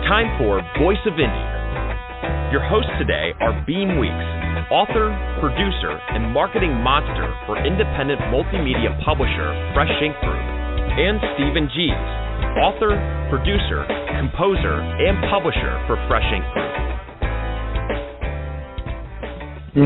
time for Voice of Indie. Your hosts today are Beem Weeks, author, producer, and marketing monster for independent multimedia publisher Fresh Ink Group, and Stephen Gies, author, producer, composer, and publisher for Fresh Ink Group.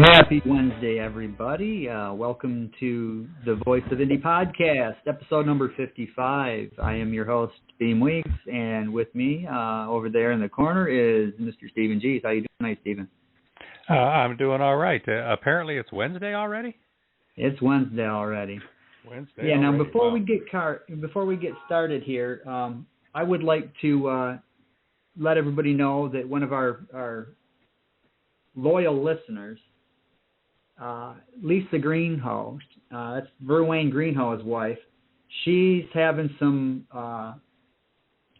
Happy Wednesday, everybody. Welcome to the Voice of Indie podcast, episode number 55. I am your host, Beem Weeks, and with me over there in the corner is Mr. Stephen Gies. How you doing tonight, Stephen? I'm doing all right. Apparently it's Wednesday already? It's Wednesday already. Wednesday. Yeah, already. now before wow. we get started here, I would like to let everybody know that one of our loyal listeners, Lisa Greenhoe, that's Verwayne Greenhoe's wife, she's having some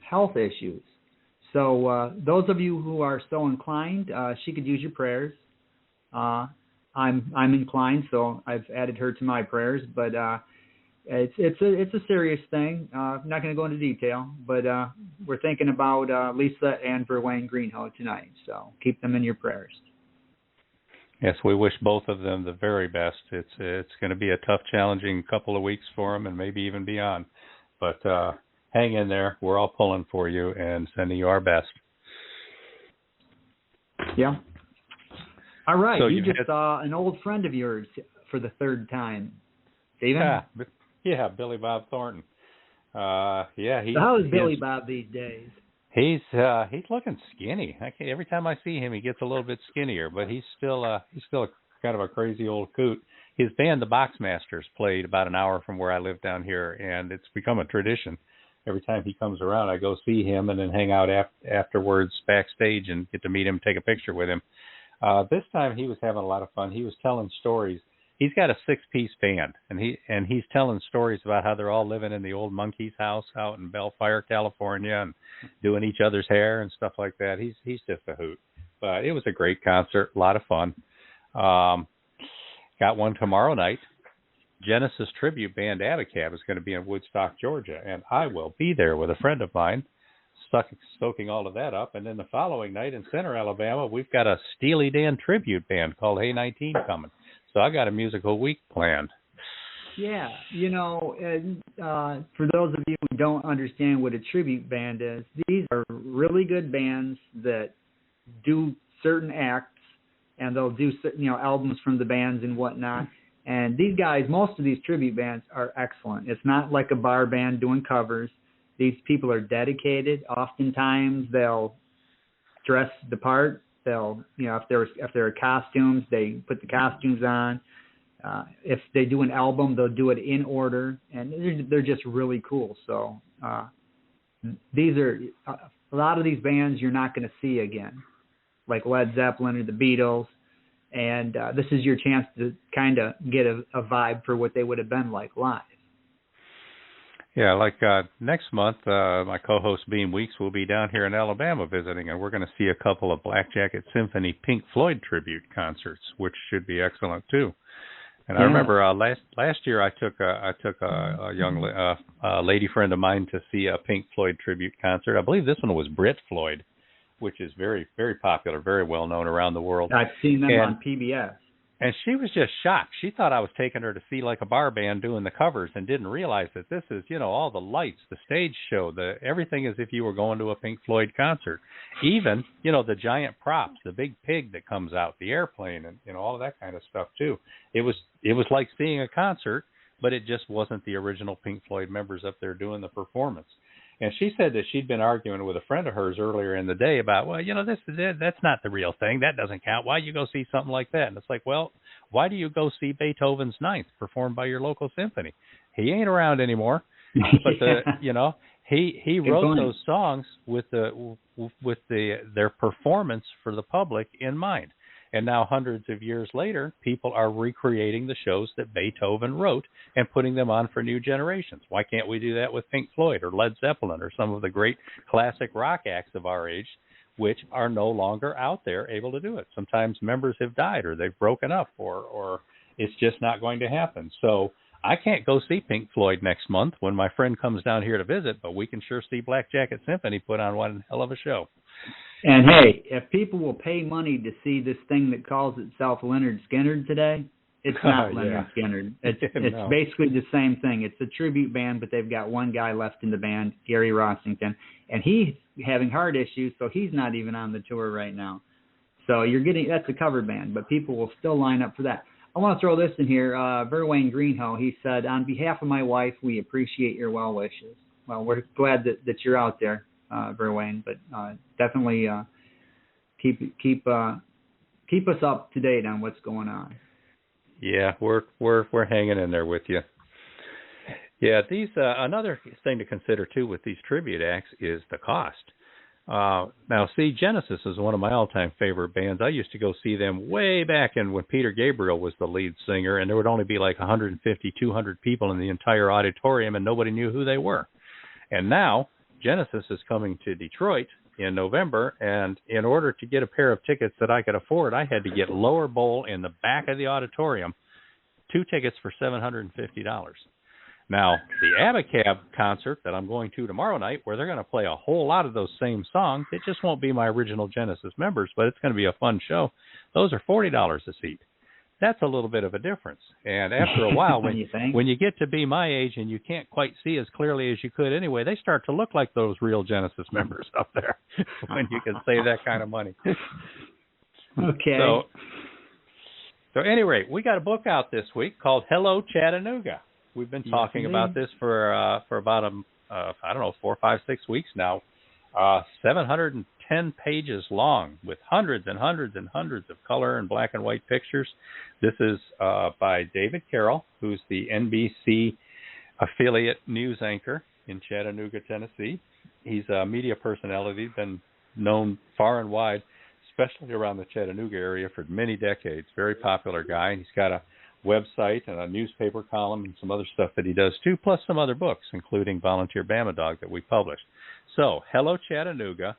health issues. So those of you who are so inclined, she could use your prayers. I'm inclined, so I've added her to my prayers. But it's a serious thing. I'm not going to go into detail, but we're thinking about Lisa and Verwayne Greenhoe tonight. So keep them in your prayers. Yes, we wish both of them the very best. It's going to be a tough, challenging couple of weeks for them and maybe even beyond. But hang in there. We're all pulling for you and sending you our best. Yeah. All right. So you just saw an old friend of yours for the third time. Stephen? Yeah, Billy Bob Thornton. So how is Billy Bob these days? He's looking skinny. Every time I see him, he gets a little bit skinnier, but he's still kind of a crazy old coot. His band, the Boxmasters, played about an hour from where I live down here, and it's become a tradition. Every time he comes around, I go see him and then hang out afterwards backstage and get to meet him, take a picture with him. This time he was having a lot of fun. He was telling stories. He's got a 6-piece band, and he's telling stories about how they're all living in the old Monkees house out in Bellfire, California, and doing each other's hair and stuff like that. He's just a hoot. But it was a great concert, a lot of fun. Got one tomorrow night. Genesis tribute band Abacab is going to be in Woodstock, Georgia, and I will be there with a friend of mine, soaking all of that up. And then the following night in Center, Alabama, we've got a Steely Dan tribute band called Hey 19 coming. So I got a musical week planned. Yeah, for those of you who don't understand what a tribute band is, these are really good bands that do certain acts, and they'll do albums from the bands and whatnot. And these guys, most of these tribute bands are excellent. It's not like a bar band doing covers. These people are dedicated. Oftentimes they'll dress the part. They'll, if there are costumes, they put the costumes on. If they do an album, they'll do it in order, and they're just really cool. So these are a lot of these bands you're not going to see again, like Led Zeppelin or the Beatles, and this is your chance to kind of get a vibe for what they would have been like live. Yeah, like next month, my co-host Beem Weeks will be down here in Alabama visiting, and we're going to see a couple of Black Jacket Symphony Pink Floyd tribute concerts, which should be excellent too. And I remember last year I took a young lady friend of mine to see a Pink Floyd tribute concert. I believe this one was Brit Floyd, which is very, very popular, very well known around the world. I've seen them on PBS. And she was just shocked. She thought I was taking her to see like a bar band doing the covers and didn't realize that this is, all the lights, the stage show, everything as if you were going to a Pink Floyd concert. Even, the giant props, the big pig that comes out, the airplane, and all of that kind of stuff too. It was like seeing a concert, but it just wasn't the original Pink Floyd members up there doing the performance. And she said that she'd been arguing with a friend of hers earlier in the day about, that's not the real thing. That doesn't count. Why you go see something like that? And it's like, well, why do you go see Beethoven's Ninth performed by your local symphony? He ain't around anymore. But he wrote those songs with their performance for the public in mind. And now hundreds of years later, people are recreating the shows that Beethoven wrote and putting them on for new generations. Why can't we do that with Pink Floyd or Led Zeppelin or some of the great classic rock acts of our age, which are no longer out there able to do it? Sometimes members have died or they've broken up or it's just not going to happen. So I can't go see Pink Floyd next month when my friend comes down here to visit, but we can sure see Black Jacket Symphony put on one hell of a show. And hey, if people will pay money to see this thing that calls itself Leonard Skinner today, it's not Leonard Skinner. It's basically the same thing. It's a tribute band, but they've got one guy left in the band, Gary Rossington, and he's having heart issues, so he's not even on the tour right now. So that's a cover band, but people will still line up for that. I want to throw this in here. Verwayne Greenhoe, he said, on behalf of my wife, we appreciate your well wishes. Well, we're glad that you're out there, Verwayne, but definitely keep us up to date on what's going on. Yeah, we're hanging in there with you. Yeah, these another thing to consider too with these tribute acts is the cost. Now, see, Genesis is one of my all-time favorite bands. I used to go see them way back in when Peter Gabriel was the lead singer, and there would only be like 150, 200 people in the entire auditorium, and nobody knew who they were. And now Genesis is coming to Detroit in November, and in order to get a pair of tickets that I could afford, I had to get lower bowl in the back of the auditorium, 2 tickets for $750. Now, the Abacab concert that I'm going to tomorrow night, where they're going to play a whole lot of those same songs, it just won't be my original Genesis members, but it's going to be a fun show. Those are $40 a seat. That's a little bit of a difference. And after a while, when you get to be my age and you can't quite see as clearly as you could anyway, they start to look like those real Genesis members up there when you can save that kind of money. Okay. So at any rate, we got a book out this week called Hello, Chattanooga. We've been talking about this for about, 4, 5, 6 weeks now. 710 pages long with hundreds and hundreds and hundreds of color and black and white pictures. This is by David Carroll, who's the NBC affiliate news anchor in Chattanooga, Tennessee. He's a media personality, been known far and wide, especially around the Chattanooga area for many decades. Very popular guy. He's got a website and a newspaper column and some other stuff that he does too, plus some other books, including Volunteer Bama Dog that we published. So, Hello Chattanooga.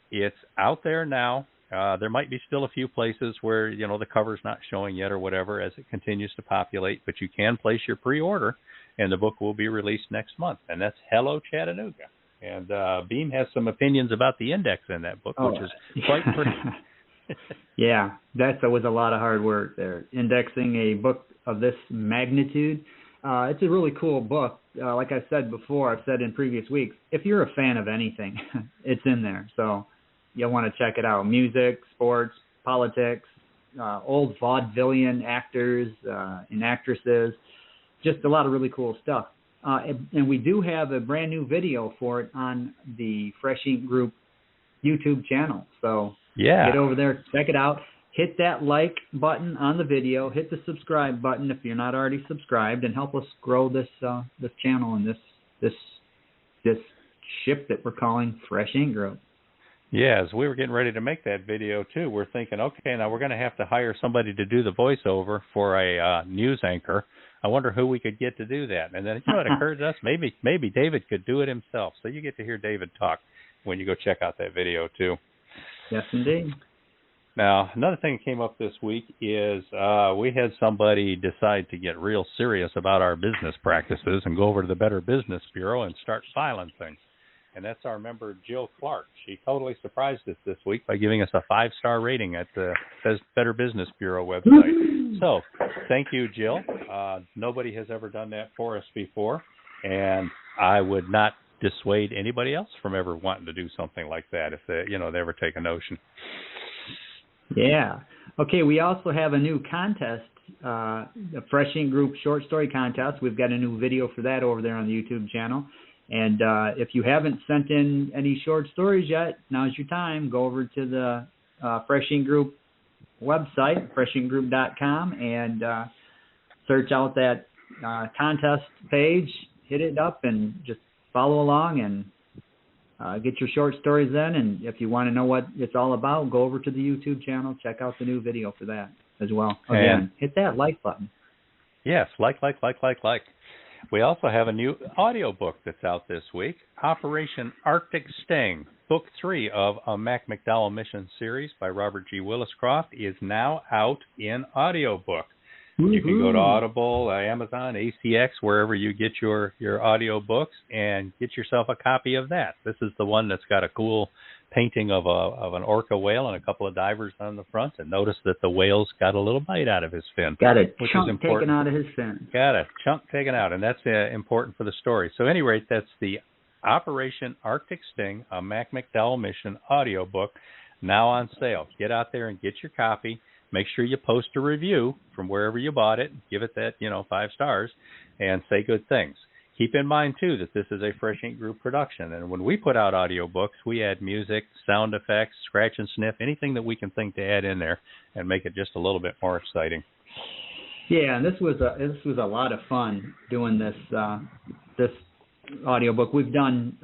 It's out there now. There might be still a few places where, the cover's not showing yet or whatever as it continues to populate, but you can place your pre-order, and the book will be released next month, and that's Hello Chattanooga. And Beem has some opinions about the index in that book, which is quite pretty. Yeah, that was a lot of hard work there. Indexing a book of this magnitude. It's a really cool book. Like I said before, I've said in previous weeks, if you're a fan of anything, it's in there. So you'll want to check it out. Music, sports, politics, old vaudevillian actors and actresses, just a lot of really cool stuff. And we do have a brand new video for it on the Fresh Ink Group YouTube channel. So get over there, check it out. Hit that like button on the video. Hit the subscribe button if you're not already subscribed, and help us grow this channel and this ship that we're calling Fresh Ink Group. Yeah, as we were getting ready to make that video too, we're thinking, okay, now we're going to have to hire somebody to do the voiceover for a news anchor. I wonder who we could get to do that. And then it occurred to us, maybe David could do it himself. So you get to hear David talk when you go check out that video too. Yes, indeed. Now, another thing that came up this week is we had somebody decide to get real serious about our business practices and go over to the Better Business Bureau and start filing things. And that's our member, Jill Clark. She totally surprised us this week by giving us a 5-star rating at the Better Business Bureau website. So, thank you, Jill. Nobody has ever done that for us before, and I would not dissuade anybody else from ever wanting to do something like that if they ever take a notion. Yeah. Okay, we also have a new contest, the Fresh Ink Group short story contest. We've got a new video for that over there on the YouTube channel. And if you haven't sent in any short stories yet, now's your time. Go over to the Fresh Ink Group website, freshinkgroup.com, and search out that contest page, hit it up, and just follow along and get your short stories in. And if you want to know what it's all about, go over to the YouTube channel, check out the new video for that as well. Again, hit that like button. Yes, like. We also have a new audio book that's out this week, Operation Arctic Sting. Book 3 of a Mac McDowell Mission series by Robert G. Williscroft is now out in audiobook. You can go to Audible, Amazon, ACX, wherever you get your audio books, and get yourself a copy of that. This is the one that's got a cool painting of an orca whale and a couple of divers on the front, and notice that the whale's got a little bite out of his fin. Got a chunk taken out of his fin. Got a chunk taken out, and that's important for the story. So at any rate, that's the Operation Arctic Sting, a Mac McDowell mission audiobook, now on sale. Get out there and get your copy. Make sure you post a review from wherever you bought it. Give it that, 5 stars, and say good things. Keep in mind, too, that this is a Fresh Ink Group production. And when we put out audiobooks, we add music, sound effects, scratch and sniff, anything that we can think to add in there and make it just a little bit more exciting. Yeah, and this was a lot of fun doing this audiobook. We've done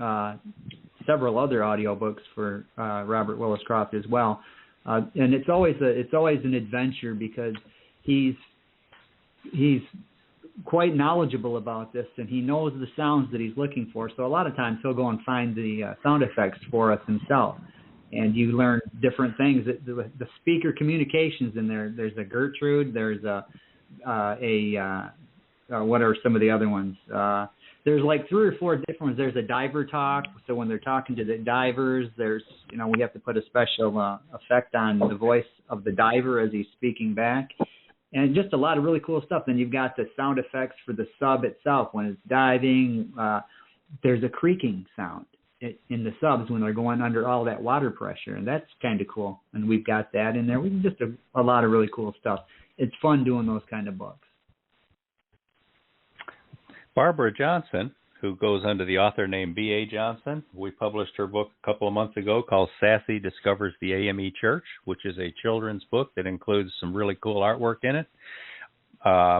several other audiobooks for Robert Willis Croft as well. And it's always an adventure because he's quite knowledgeable about this, and he knows the sounds that he's looking for. So a lot of times he'll go and find the sound effects for us himself, and you learn different things. The speaker communications in there. There's a Gertrude. There's what are some of the other ones? There's like 3 or 4 different ones. There's a diver talk. So when they're talking to the divers, there's, we have to put a special effect on the voice of the diver as he's speaking back. And just a lot of really cool stuff. Then you've got the sound effects for the sub itself. When it's diving, there's a creaking sound in the subs when they're going under all that water pressure. And that's kind of cool. And we've got that in there. Just a lot of really cool stuff. It's fun doing those kind of books. Barbara Johnson, who goes under the author name B.A. Johnson, we published her book a couple of months ago called Sassy Discovers the AME Church, which is a children's book that includes some really cool artwork in it.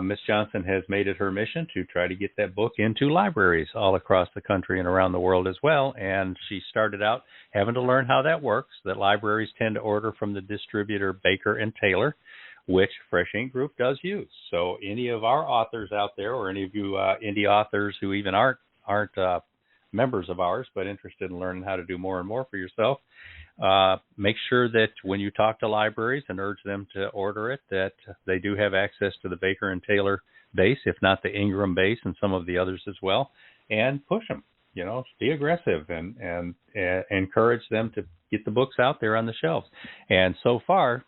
Miss Johnson has made it her mission to try to get that book into libraries all across the country and around the world as well. And she started out having to learn how that works, that libraries tend to order from the distributor Baker and Taylor, which Fresh Ink Group does use. So any of our authors out there, or any of you indie authors who even aren't members of ours but interested in learning how to do more and more for yourself, make sure that when you talk to libraries and urge them to order it, that they do have access to the Baker and Taylor base, if not the Ingram base and some of the others as well, and push them. Be aggressive and encourage them to get the books out there on the shelves. And so far,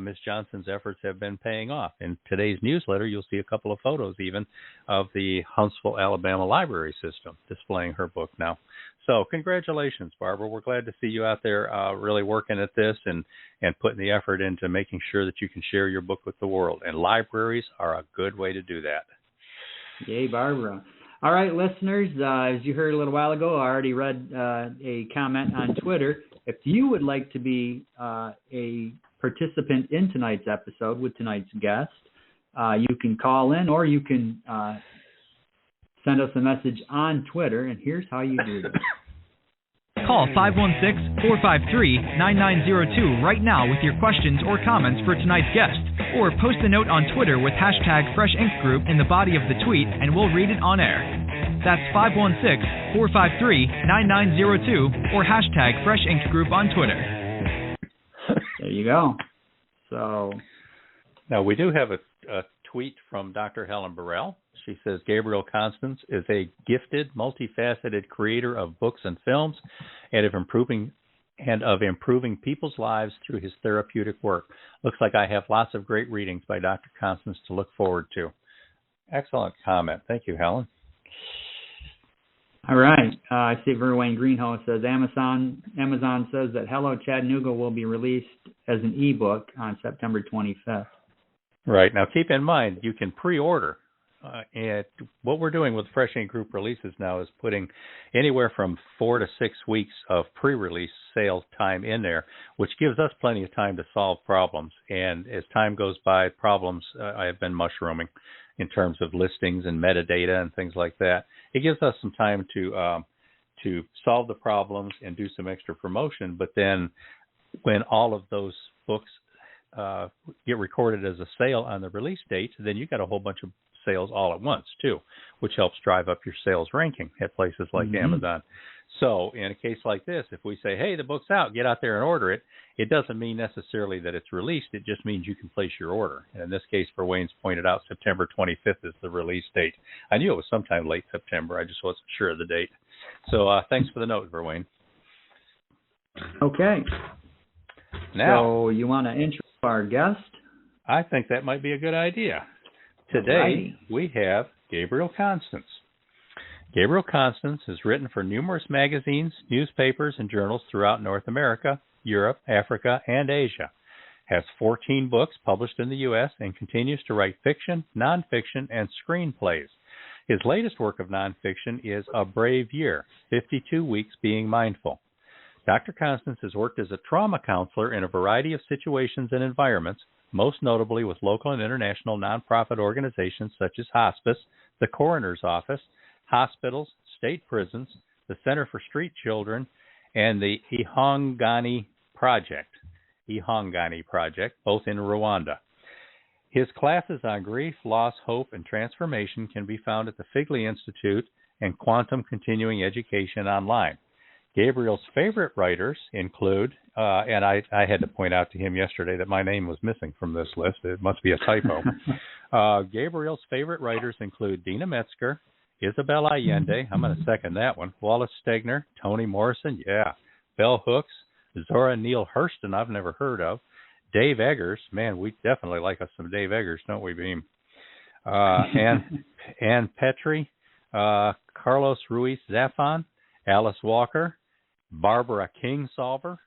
Ms. Johnson's efforts have been paying off. In today's newsletter, you'll see a couple of photos even of the Huntsville, Alabama library system displaying her book now. So congratulations, Barbara. We're glad to see you out there really working at this and putting the effort into making sure that you can share your book with the world. And libraries are a good way to do that. Yay, Barbara. All right, listeners, as you heard a little while ago, I already read a comment on Twitter. If you would like to be a participant in tonight's episode with tonight's guest, you can call in or you can send us a message on Twitter, and here's how you do this. Call 516-453-9902 right now with your questions or comments for tonight's guest, or post a note on Twitter with hashtag Fresh Ink Group in the body of the tweet, and we'll read it on air. That's 516-453-9902 or hashtag Fresh Ink Group on Twitter. There you go. So now we do have a tweet from Dr. Helen Burrell. She says Gabriel Constans is a gifted, multifaceted creator of books and films, and of improving people's lives through his therapeutic work. Looks like I have lots of great readings by Dr. Constans to look forward to. Excellent comment. Thank you, Helen. All right. I see Verwayne Greenhouse says Amazon says that Hello Chattanooga will be released as an ebook on September 25th. Right. Now, keep in mind, you can pre-order. And what we're doing with Fresh Ink Group releases now is putting anywhere from 4 to 6 weeks of pre-release sale time in there, which gives us plenty of time to solve problems. And as time goes by, problems have been mushrooming in terms of listings and metadata and things like that. It gives us some time to solve the problems and do some extra promotion. But then when all of those books get recorded as a sale on the release date, then you got a whole bunch of sales all at once too, which helps drive up your sales ranking at places like Amazon. So in a case like this, if we say, hey, the book's out, get out there and order it, it doesn't mean necessarily that it's released. It just means you can place your order. And in this case, Verwayne's pointed out September 25th is the release date. I knew it was sometime late September. I just wasn't sure of the date. So thanks for the note, Verwayne. Okay. Now, so you want to intro our guest? I think that might be a good idea. Today, we have Gabriel Constans. Gabriel Constans has written for numerous magazines, newspapers, and journals throughout North America, Europe, Africa, and Asia. Has 14 books published in the U.S. and continues to write fiction, nonfiction, and screenplays. His latest work of nonfiction is A Brave Year, 52 Weeks Being Mindful. Dr. Constans has worked as a trauma counselor in a variety of situations and environments, most notably with local and international nonprofit organizations such as Hospice, the Coroner's Office, hospitals, state prisons, the Center for Street Children, and the Ihangani Project, both in Rwanda. His classes on grief, loss, hope, and transformation can be found at the Figley Institute and Quantum Continuing Education online. Gabriel's favorite writers include, and I had to point out to him yesterday that my name was missing from this list. It must be a typo. Gabriel's favorite writers include Dina Metzger, Isabel Allende, I'm going to second that one, Wallace Stegner, Toni Morrison, Bell Hooks, Zora Neale Hurston, I've never heard of, Dave Eggers, man, we definitely like us some Dave Eggers, don't we, Beem? Ann Petrie, Carlos Ruiz Zafon, Alice Walker, Barbara Kingsolver.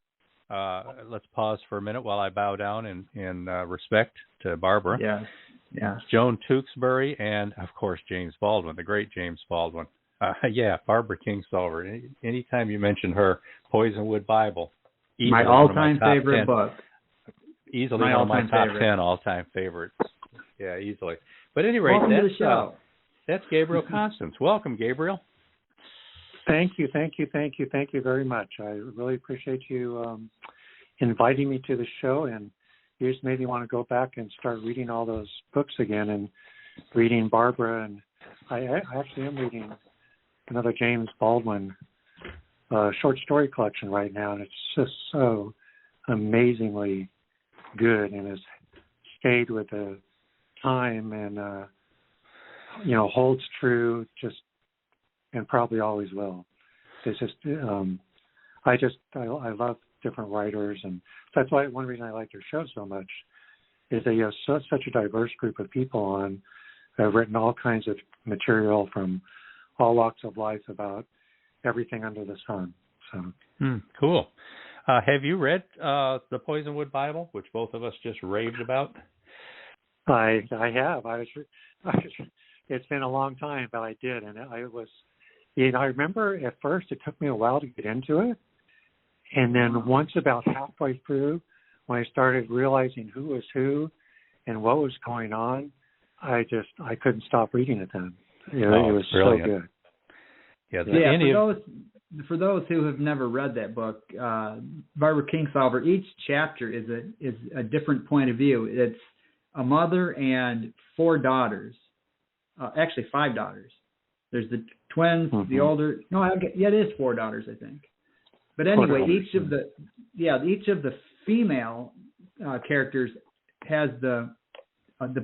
Let's pause for a minute while I bow down in respect to Barbara. Yeah. Joan Tewksbury, and, of course, James Baldwin, the great James Baldwin. Barbara Kingsolver. Anytime you mention her, Poisonwood Bible. My all-time favorite book. Easily one of my top 10 all-time favorites. Yeah, easily. But at any rate, welcome to the show. That's Gabriel Constans. Welcome, Gabriel. Thank you very much. I really appreciate you inviting me to the show, and you just made me want to go back and start reading all those books again and reading Barbara. And I actually am reading another James Baldwin short story collection right now, and it's just so amazingly good and has stayed with the time and holds true and probably always will. It's just I love different writers, and that's why one reason I like your show so much is that you have such a diverse group of people on that have written all kinds of material from all walks of life about everything under the sun. So cool. Have you read the Poisonwood Bible, which both of us just raved about? I have. It's been a long time, but I did, and I was. I remember at first it took me a while to get into it, and then once about halfway through, when I started realizing who was who and what was going on, I couldn't stop reading it then. It was brilliant. So good. For those who have never read that book, Barbara Kingsolver, each chapter is a different point of view. It's a mother and 4 daughters, actually 5 daughters. There's the twins, the older. No, it is 4 daughters, I think. But anyway, each of the female characters has the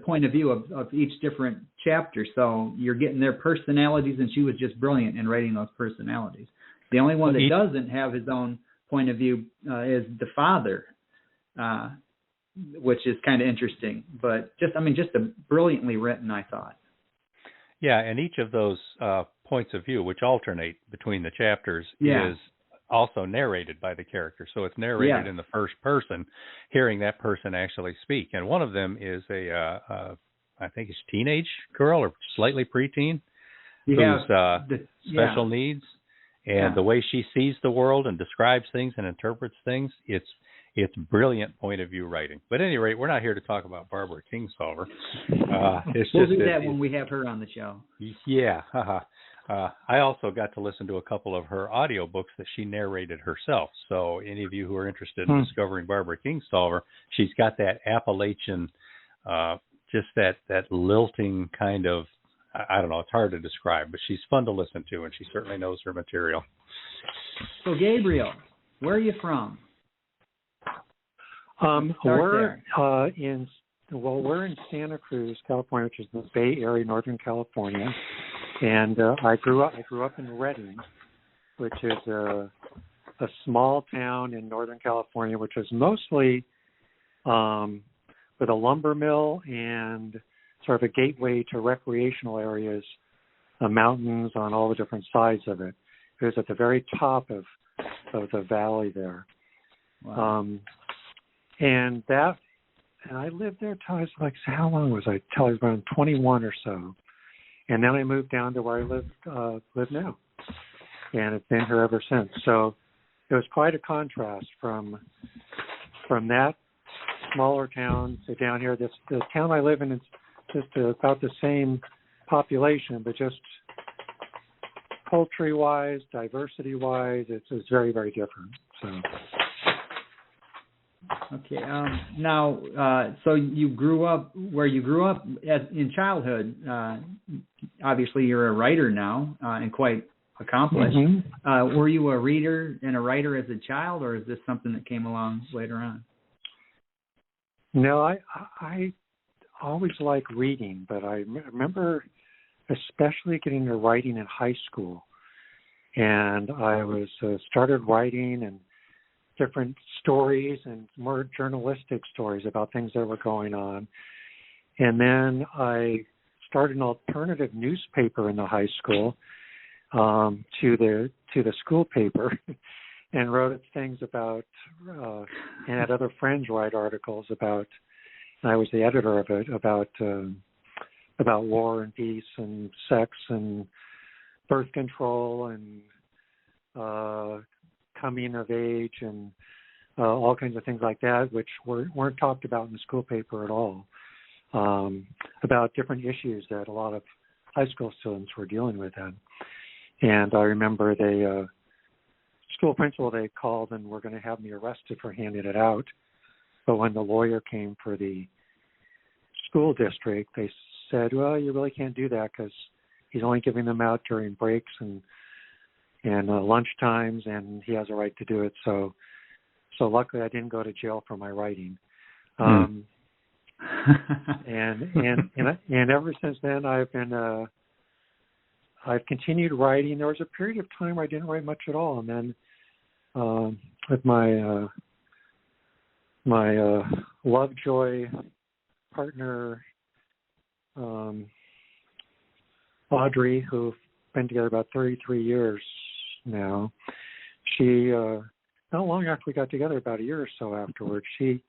point of view of each different chapter. So you're getting their personalities, and she was just brilliant in writing those personalities. The only one that doesn't have his own point of view is the father, which is kind of interesting. But just brilliantly written, I thought. Yeah, and each of those points of view, which alternate between the chapters, is also narrated by the character. So it's narrated in the first person, hearing that person actually speak. And one of them is I think it's teenage girl or slightly preteen who's special needs. And the way she sees the world and describes things and interprets things, it's brilliant point of view writing. But at any rate, we're not here to talk about Barbara Kingsolver. We'll do that when we have her on the show. Yeah. I also got to listen to a couple of her audiobooks that she narrated herself. So any of you who are interested in discovering Barbara Kingsolver, she's got that Appalachian, just that lilting kind of, I don't know, it's hard to describe, but she's fun to listen to, and she certainly knows her material. So, Gabriel, where are you from? We're in Santa Cruz, California, which is the Bay Area, Northern California, and I grew up in Redding, which is a small town in Northern California, which was mostly with a lumber mill and sort of a gateway to recreational areas, mountains on all the different sides of it. It was at the very top of the valley there. Wow. And I lived there till I was like, how long was I? Till I was around 21 or so. And then I moved down to where I live now. And it's been here ever since. So it was quite a contrast from that smaller town to down here. The town I live in is just about the same population, but just poultry-wise, diversity-wise, it's very, very different. So. Okay. Now, so you grew up where you grew up in childhood. Obviously, you're a writer now and quite accomplished. Mm-hmm. Were you a reader and a writer as a child, or is this something that came along later on? No, I always liked reading, but I remember especially getting into writing in high school. And I was started writing and different stories and more journalistic stories about things that were going on. And then I started an alternative newspaper in the high school to the school paper and wrote things about and had other friends write articles about, and I was the editor of it, about war and peace and sex and birth control and coming of age and all kinds of things like that, which weren't talked about in the school paper at all, about different issues that a lot of high school students were dealing with then. And I remember the school principal, they called and were going to have me arrested for handing it out. But when the lawyer came for the school district, they said, well, you really can't do that because he's only giving them out during breaks and lunch times, and he has a right to do it. So luckily I didn't go to jail for my writing. And ever since then I've continued writing. There was a period of time where I didn't write much at all, and then with my Lovejoy partner Audrey, who've been together about 33 years now, she not long after we got together, about a year or so afterwards, she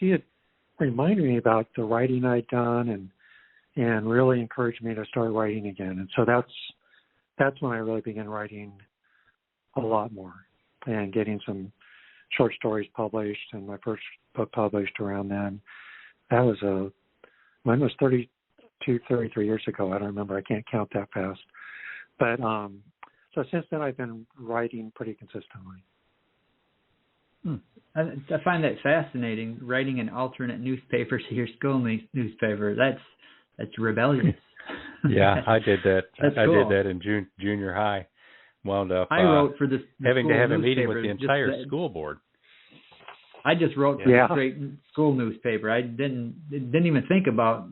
had reminded me about the writing I'd done and really encouraged me to start writing again. And so that's when I really began writing a lot more and getting some short stories published, and my first book published around then. That was mine was 33 years ago. I don't remember. I can't count that fast. But so since then I've been writing pretty consistently. I find that fascinating, writing an alternate newspaper to your school newspaper. That's rebellious. Yeah, I did that. I cool. did that in junior high. Wound up I wrote for the having to have a meeting newspaper, with the entire school board. I just wrote for the straight school newspaper. I didn't even think about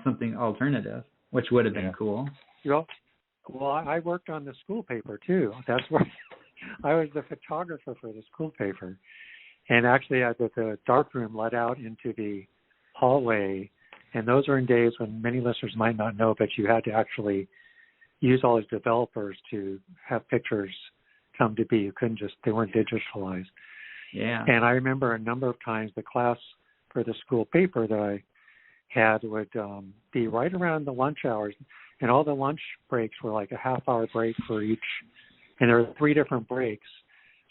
something alternative, which would have been cool. Well, I worked on the school paper too. That's where I was the photographer for the school paper, and actually the darkroom led out into the hallway. And those are in days when many listeners might not know, but you had to actually use all these developers to have pictures come to be. You couldn't they weren't digitalized. Yeah. And I remember a number of times the class for the school paper that I had would be right around the lunch hours, and all the lunch breaks were like a half-hour break for each, and there were 3 different breaks.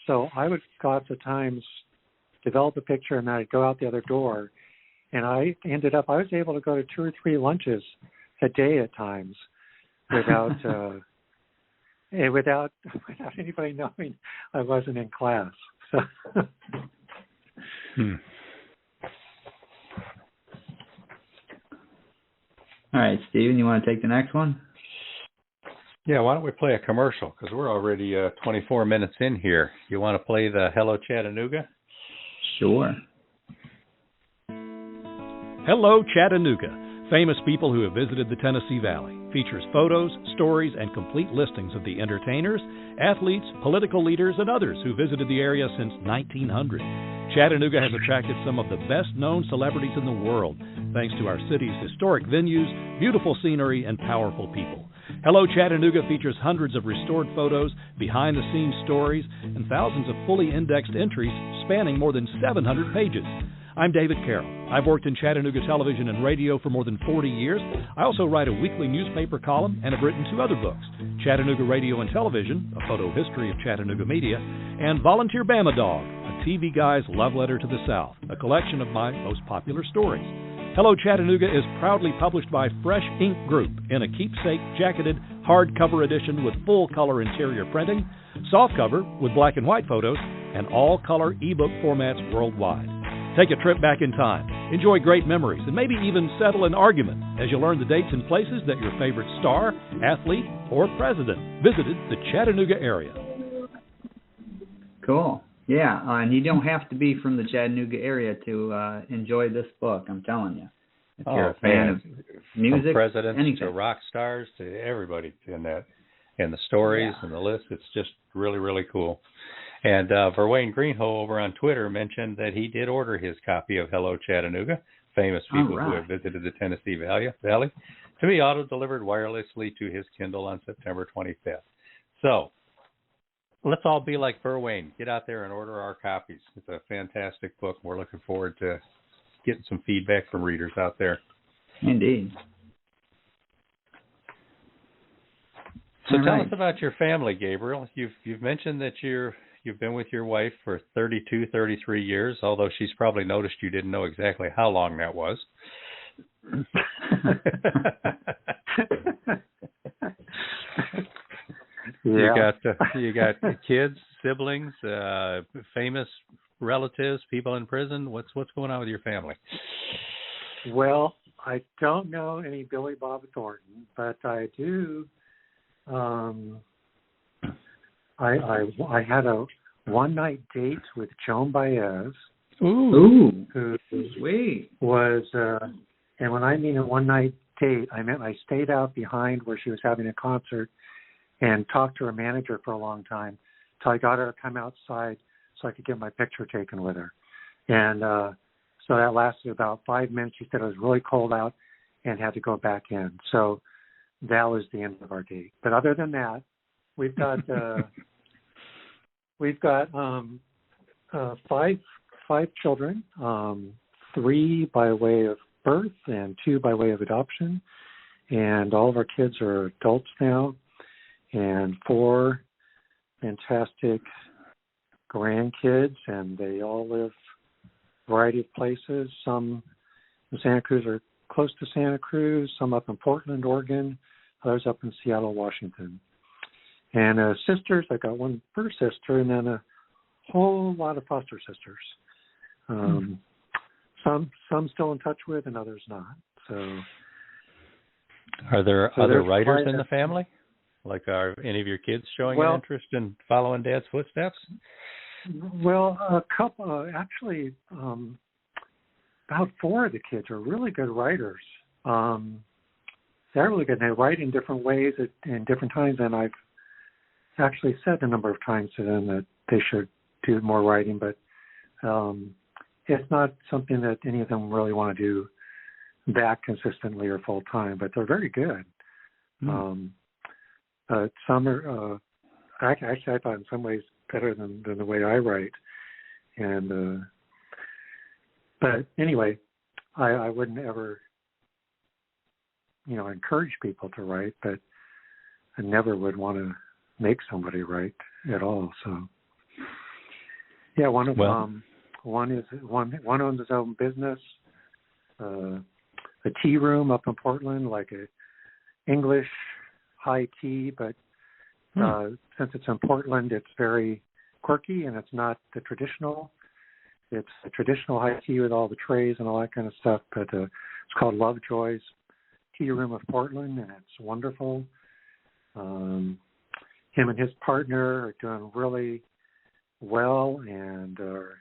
So I would lots of times develop a picture, and then I'd go out the other door, and I was able to go to 2 or 3 lunches a day at times without anybody knowing I wasn't in class. So. All right, Steven, you want to take the next one? Yeah, why don't we play a commercial, because we're already 24 minutes in here. You want to play the Hello Chattanooga? Sure. Hello Chattanooga. Famous People Who Have Visited the Tennessee Valley features photos, stories, and complete listings of the entertainers, athletes, political leaders, and others who visited the area since 1900. Chattanooga has attracted some of the best-known celebrities in the world, thanks to our city's historic venues, beautiful scenery, and powerful people. Hello Chattanooga features hundreds of restored photos, behind-the-scenes stories, and thousands of fully indexed entries spanning more than 700 pages. I'm David Carroll. I've worked in Chattanooga television and radio for more than 40 years. I also write a weekly newspaper column and have written 2 other books, Chattanooga Radio and Television, a photo history of Chattanooga media, and Volunteer Bama Dog, a TV guy's love letter to the South, a collection of my most popular stories. Hello Chattanooga is proudly published by Fresh Ink Group in a keepsake jacketed hardcover edition with full-color interior printing, softcover with black and white photos, and all-color ebook formats worldwide. Take a trip back in time, enjoy great memories, and maybe even settle an argument as you learn the dates and places that your favorite star, athlete, or president visited the Chattanooga area. Cool. Yeah, and you don't have to be from the Chattanooga area to enjoy this book, I'm telling you. If you're a fan of music, from presidents anything. to rock stars to everybody in that, and the stories and the list, it's just really, really cool. And Verwayne Greenhoe over on Twitter mentioned that he did order his copy of Hello Chattanooga, Famous People Who Have Visited the Tennessee Valley, to be auto-delivered wirelessly to his Kindle on September 25th. So let's all be like Verwayne. Get out there and order our copies. It's a fantastic book. We're looking forward to getting some feedback from readers out there. Indeed. So tell us about your family, Gabriel. You've mentioned that you've been with your wife for 32, 33 years, although she's probably noticed you didn't know exactly how long that was. Yeah. You got kids, siblings, famous relatives, people in prison. What's going on with your family? Well, I don't know any Billy Bob Thornton, but I do. I had a one-night date with Joan Baez. Ooh, who sweet. Was and when I mean a one-night date, I meant I stayed out behind where she was having a concert and talked to her manager for a long time till I got her to come outside so I could get my picture taken with her. And so that lasted about 5 minutes. She said it was really cold out and had to go back in. So that was the end of our date. But other than that, we've got five children, 3 by way of birth and 2 by way of adoption. And all of our kids are adults now, and 4 fantastic grandkids, and they all live a variety of places. Some in Santa Cruz are close to Santa Cruz, some up in Portland, Oregon, others up in Seattle, Washington. And sisters, I got one first sister, and then a whole lot of foster sisters. Some still in touch with, and others not. So, are there other writers in the family? Like, are any of your kids showing an interest in following Dad's footsteps? Well, a couple. Actually, about 4 of the kids are really good writers. They're really good. They write in different ways in different times, and I've actually said a number of times to them that they should do more writing, but it's not something that any of them really want to do that consistently or full time. But they're very good. Some are actually, I thought in some ways better than the way I write. And but anyway, I wouldn't ever encourage people to write, but I never would want to make somebody write at all. So yeah, one owns his own business, a tea room up in Portland, like a English high tea, but since it's in Portland, it's very quirky, and it's not the traditional. It's a traditional high tea with all the trays and all that kind of stuff, but it's called Lovejoy's Tea Room of Portland, and it's wonderful. Him and his partner are doing really well, and our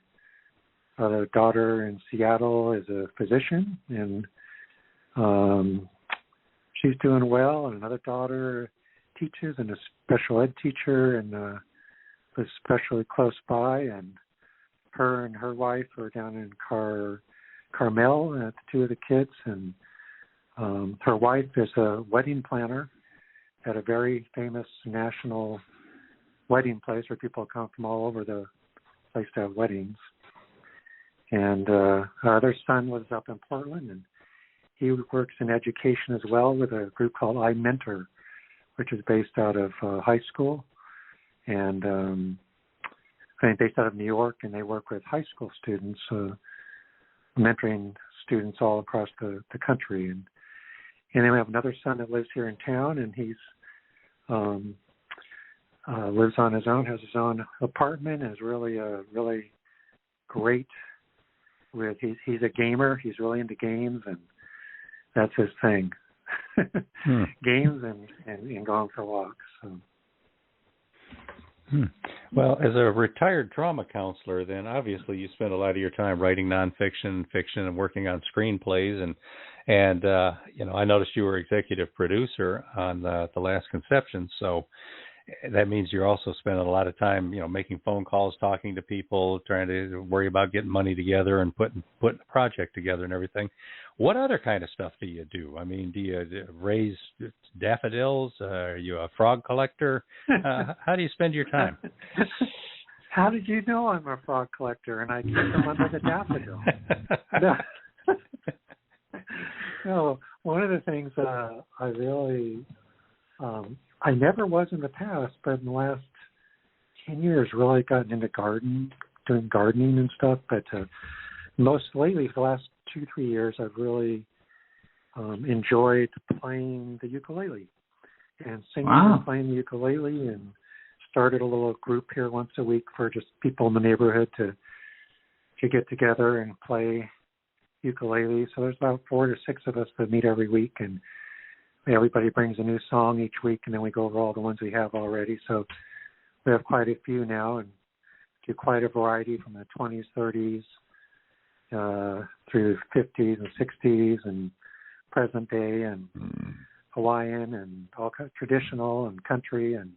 other daughter in Seattle is a physician, and She's doing well, and another daughter teaches and a special ed teacher and was especially close by, and her wife are down in Carmel, the two of the kids, and her wife is a wedding planner at a very famous national wedding place where people come from all over the place to have weddings. And our other son lives up in Portland, and he works in education as well with a group called iMentor, which is based out of high school, and based out of New York, and they work with high school students, mentoring students all across the country. And then we have another son that lives here in town, and he's lives on his own, has his own apartment, is really great with. He's a gamer. He's really into games, and that's his thing. Games and going for walks. So. Well, as a retired trauma counselor, then obviously you spend a lot of your time writing nonfiction, fiction, and working on screenplays. And I noticed you were executive producer on the Last Conception, so that means you're also spending a lot of time, making phone calls, talking to people, trying to worry about getting money together and putting a project together and everything. What other kind of stuff do you do? I mean, do you raise daffodils? Are you a frog collector? How do you spend your time? How did you know I'm a frog collector and I keep them under the daffodil? No, one of the things I really, I never was in the past, but in the last 10 years really gotten into doing gardening and stuff. But most lately, for the last 2-3 years, I've really enjoyed playing the ukulele and singing and playing the ukulele, and started a little group here once a week for just people in the neighborhood to get together and play ukulele. So there's about 4 to 6 of us that meet every week, and everybody brings a new song each week, and then we go over all the ones we have already. So we have quite a few now, and do quite a variety from the 20s, 30s, through 50s and 60s and present day and Hawaiian and all traditional and country and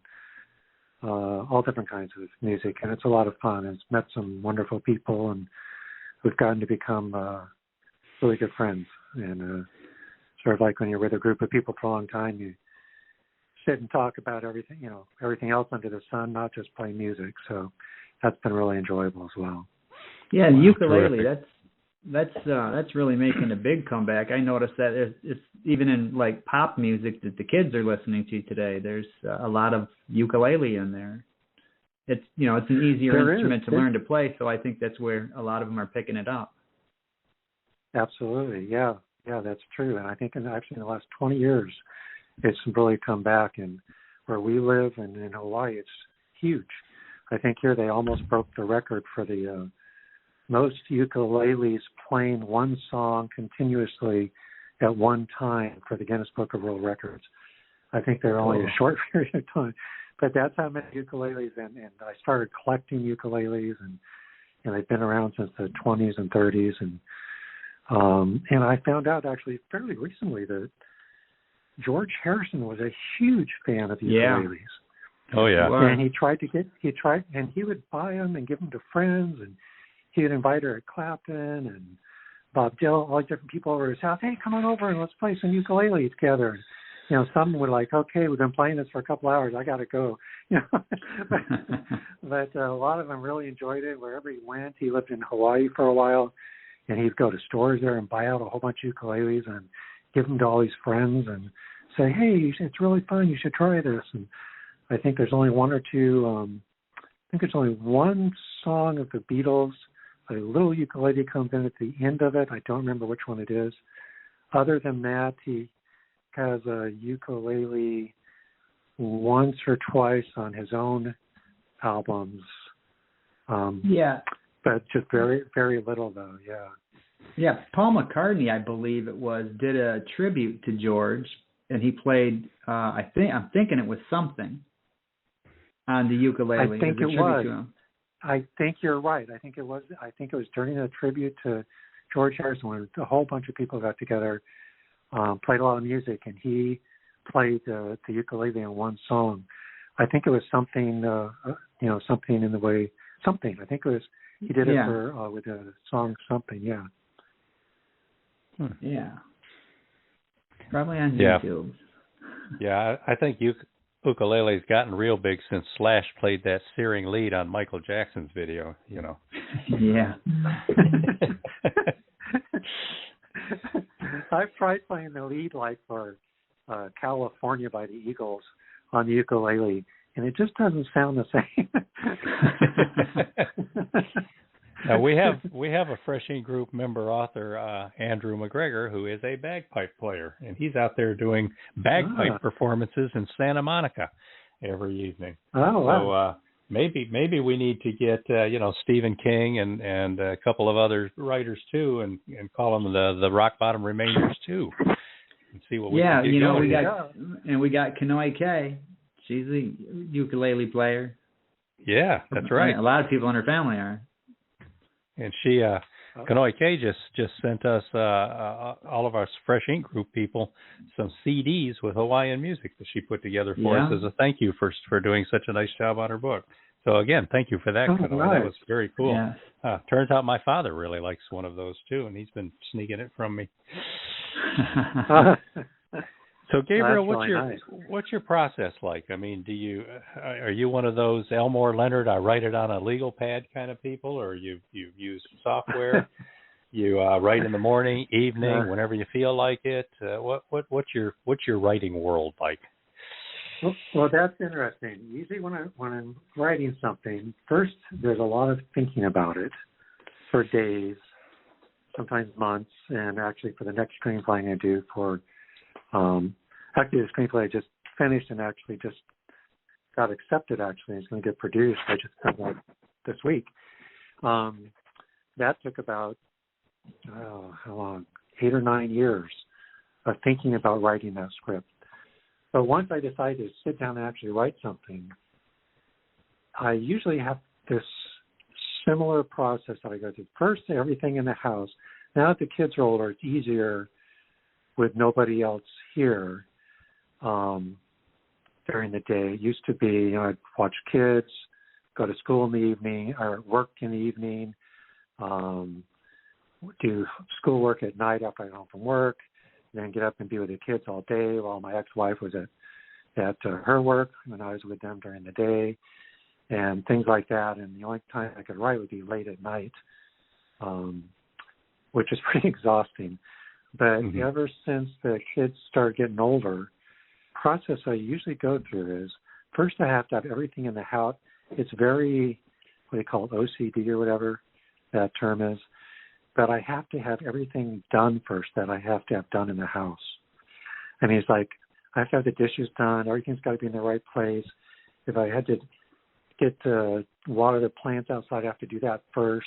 all different kinds of music. And it's a lot of fun. It's met some wonderful people, and we've gotten to become really good friends. And sort of like when you're with a group of people for a long time, you sit and talk about everything, everything else under the sun, not just play music. So that's been really enjoyable as well. Yeah, and ukulele, that's really making a big comeback. I noticed that it's even in like pop music that the kids are listening to today. There's a lot of ukulele in there. It's it's an easier instrument to learn to play, so I think that's where a lot of them are picking it up. Absolutely, yeah, that's true. And I think in the last 20 years, it's really come back. And where we live and in Hawaii, it's huge. I think here they almost broke the record for the most ukuleles playing one song continuously at one time for the Guinness Book of World Records. I think they're only a short period of time, but that's how many ukuleles. And I started collecting ukuleles, and they've been around since the 20s and 30s. And I found out actually fairly recently that George Harrison was a huge fan of ukuleles. Oh yeah. And and he would buy them and give them to friends, and he would invite Eric Clapton and Bob Dylan, all different people over his house. Hey, come on over and let's play some ukulele together. And, some were like, okay, we've been playing this for a couple hours. I got to go. But a lot of them really enjoyed it. Wherever he went, he lived in Hawaii for a while, and he'd go to stores there and buy out a whole bunch of ukuleles and give them to all his friends and say, hey, it's really fun. You should try this. And I think there's only one or two. I think there's only one song of the Beatles. A little ukulele comes in at the end of it. I don't remember which one it is. Other than that, he has a ukulele once or twice on his own albums. But just very, very little, though, yeah. Yeah, Paul McCartney, I believe it was, did a tribute to George, and he played, I'm thinking it was Something on the ukulele. I think it was. I think you're right. I think it was during a tribute to George Harrison when a whole bunch of people got together played a lot of music, and he played the ukulele in one song. I think it was something, something in the way, something. I think it was, he did it for, with the song Something, yeah. Yeah. Probably on YouTube. Yeah, I think ukulele's gotten real big since Slash played that searing lead on Michael Jackson's video, Yeah. I've tried playing the lead like for California by the Eagles on the ukulele, and it just doesn't sound the same. Now we have a Fresh Ink Group member author, Andrew McGregor, who is a bagpipe player, and he's out there doing bagpipe performances in Santa Monica every evening. Oh, wow. So maybe we need to get Stephen King and a couple of other writers too, and call them the Rock Bottom Remainders too, and see what we can do. we got Kanoi Kay. She's a ukulele player. Yeah, that's right. A lot of people in her family are. And she, Kanoi Kay just sent us, all of our Fresh Ink Group people, some CDs with Hawaiian music that she put together for us as a thank you for doing such a nice job on her book. So again, thank you for that, Kanoi. Right. That was very cool. Yeah. Turns out my father really likes one of those too, and he's been sneaking it from me. So Gabriel, what's your process like? I mean, are you one of those Elmore Leonard, I write it on a legal pad kind of people, or you use software? You write in the morning, evening, whenever you feel like it. What's your writing world like? Well, that's interesting. Usually when I'm writing something, first there's a lot of thinking about it for days, sometimes months, and actually for the next screenplay I'm going to do for. Actually, the screenplay I just finished and actually just got accepted. Actually, it's going to get produced. I just got that this week. That took about how long? 8 or 9 years of thinking about writing that script. But once I decide to sit down and actually write something, I usually have this similar process that I go through. First, everything in the house. Now that the kids are older, it's easier with nobody else here during the day. It used to be, I'd watch kids, go to school in the evening, or work in the evening, do schoolwork at night after I get home from work, then get up and be with the kids all day while my ex-wife was at her work when I was with them during the day, and things like that. And the only time I could write would be late at night, which is pretty exhausting. But ever since the kids start getting older, process I usually go through is first I have to have everything in the house. It's very, what do you call it, OCD or whatever that term is. But I have to have everything done first that I have to have done in the house. I mean, it's like I have to have the dishes done. Everything's got to be in the right place. If I had to water the plants outside, I have to do that first.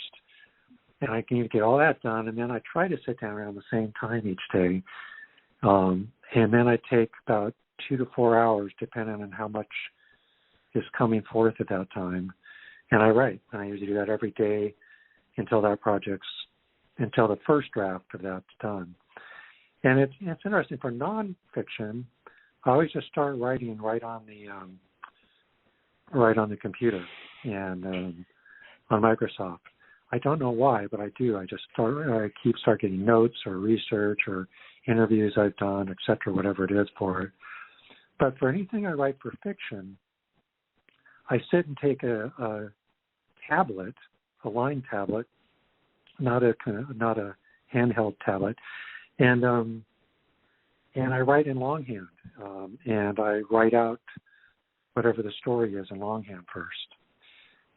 And I can get all that done, and then I try to sit down around the same time each day. And then I take about 2 to 4 hours, depending on how much is coming forth at that time. And I write. And I usually do that every day until until the first draft of that's done. And it's interesting. For nonfiction, I always just start writing right on the computer and on Microsoft. I don't know why, but I do. I just start getting notes or research or interviews I've done, et cetera, whatever it is for it. But for anything I write for fiction, I sit and take a tablet, a line tablet, not a handheld tablet, and I write in longhand, and I write out whatever the story is in longhand first.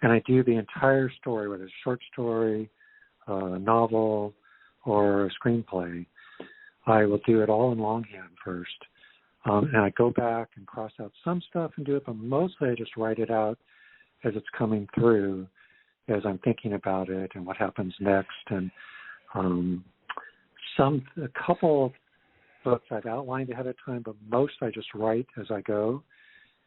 And I do the entire story, whether it's a short story, a novel, or a screenplay. I will do it all in longhand first. And I go back and cross out some stuff and do it, but mostly I just write it out as it's coming through, as I'm thinking about it and what happens next. And a couple books I've outlined ahead of time, but most I just write as I go.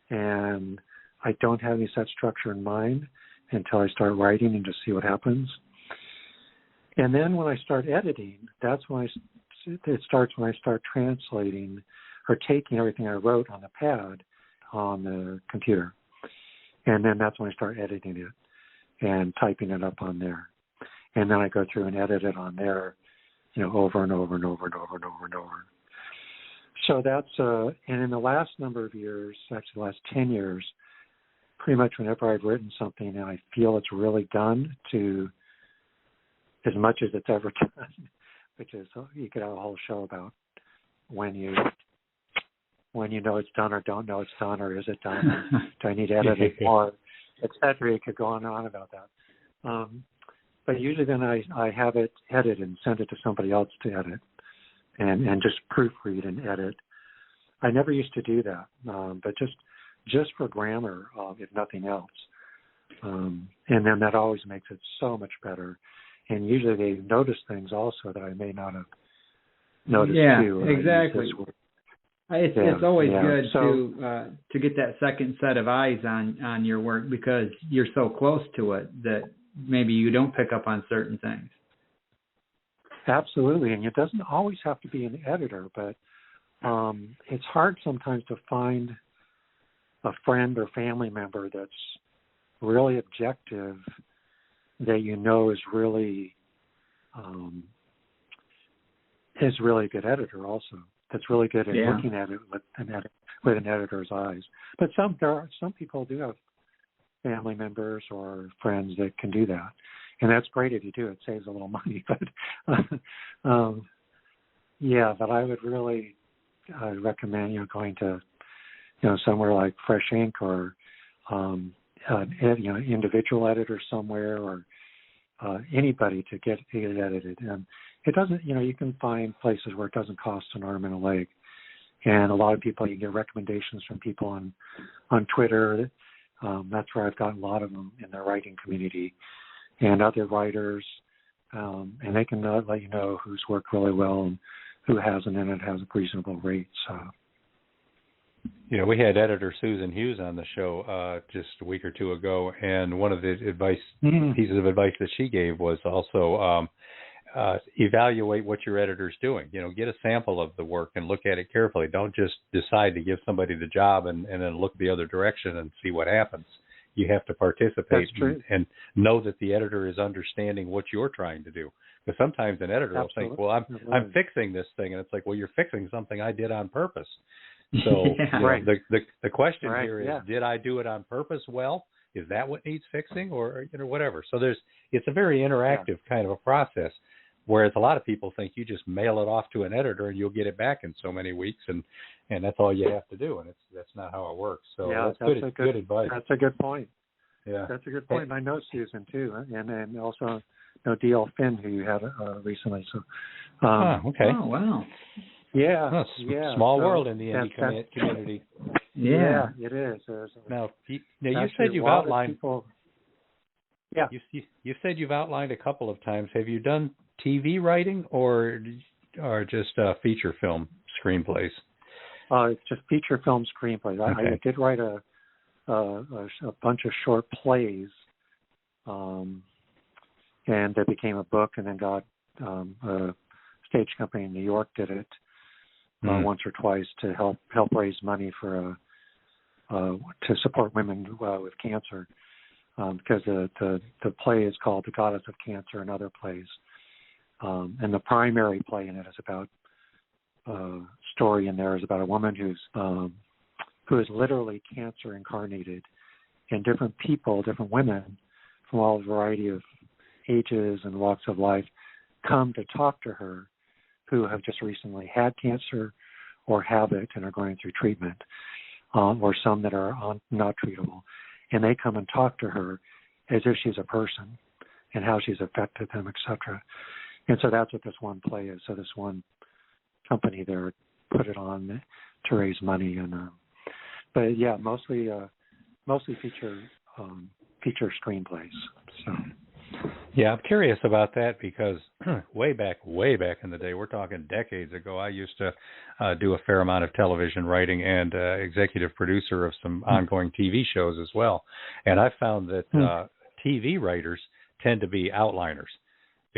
And I don't have any set structure in mind until I start writing and just see what happens. And then when I start editing, that's when I it starts when I start translating or taking everything I wrote on the pad on the computer, and then that's when I start editing it and typing it up on there, and then I go through and edit it on there, over and over and over and over and over and over. So that's and in the last number of years, actually the last 10 years, pretty much whenever I've written something and I feel it's really done to as much as it's ever done, which is, you could have a whole show about when you know it's done or don't know it's done, or is it done, do I need to edit it more, et cetera. You could go on and on about that. But usually then I have it edited and send it to somebody else to edit and just proofread and edit. I never used to do that, but just for grammar, if nothing else. And then that always makes it so much better. And usually they notice things also that I may not have noticed too. Yeah, exactly. It's always good to get that second set of eyes on your work, because you're so close to it that maybe you don't pick up on certain things. Absolutely, and it doesn't always have to be an editor, but it's hard sometimes to find a friend or family member that's really objective, that is really a good editor also. That's really good at looking at it with an editor's eyes. But some people do have family members or friends that can do that, and that's great if you do. It saves a little money, but but I would really recommend going to somewhere like Fresh Ink or individual editor somewhere, or anybody to get it edited. And it doesn't, you can find places where it doesn't cost an arm and a leg. And a lot of people, you get recommendations from people on Twitter. That's where I've gotten a lot of them in the writing community, and other writers. And they can let you know who's worked really well and who hasn't, and it has reasonable rates. We had editor Susan Hughes on the show just a week or two ago, and one of the pieces of advice that she gave was also evaluate what your editor's doing. Get a sample of the work and look at it carefully. Don't just decide to give somebody the job and then look the other direction and see what happens. You have to participate and know that the editor is understanding what you're trying to do. Because sometimes an editor will think, well, I'm fixing this thing, and it's like, well, you're fixing something I did on purpose. So the question here is, did I do it on purpose well? Is that what needs fixing, or whatever? So it's a very interactive kind of a process, whereas a lot of people think you just mail it off to an editor and you'll get it back in so many weeks, and that's all you have to do, and that's not how it works. So that's good advice. That's a good point. Yeah, that's a good point. And I know Susan too, and also D.L. Finn, who you had recently. So, okay. Oh wow. Yeah, small world in the indie community. Yeah, it is. Now you said you've outlined. You said you've outlined a couple of times. Have you done TV writing or just feature film screenplays? Just feature film screenplays. Okay. I did write a bunch of short plays, and that became a book, and then got a stage company in New York did it. Once or twice to help raise money for to support women with cancer, because the play is called The Goddess of Cancer and Other Plays, and the primary play in it is about story in there is about a woman who is literally cancer incarnated, and different people, different women from all variety of ages and walks of life come to talk to her, who have just recently had cancer or have it and are going through treatment, or some that are not treatable. And they come and talk to her as if she's a person and how she's affected them, etc. And so that's what this one play is. So this one company there put it on to raise money. But yeah, mostly feature screenplays. So. Yeah, I'm curious about that because way back in the day, we're talking decades ago, I used to do a fair amount of television writing and executive producer of some ongoing TV shows as well. And I found that TV writers tend to be outliners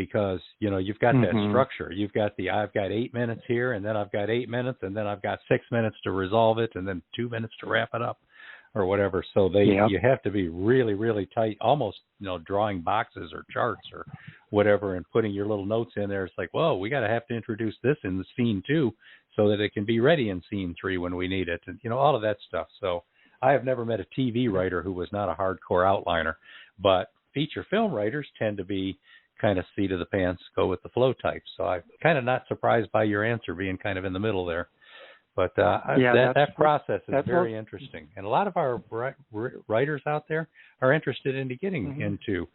because, you've got that structure. You've got I've got 8 minutes here, and then I've got 8 minutes, and then I've got 6 minutes to resolve it, and then 2 minutes to wrap it up or whatever. So you have to be really, really tight, almost, drawing boxes or charts or whatever and putting your little notes in there. It's like, whoa, we have to introduce this in the scene 2 so that it can be ready in scene 3 when we need it, and, all of that stuff. So I have never met a TV writer who was not a hardcore outliner, but feature film writers tend to be kind of seat of the pants, go with the flow type. So I'm kind of not surprised by your answer being kind of in the middle there. But that process is very interesting. And a lot of our writers out there are interested in getting into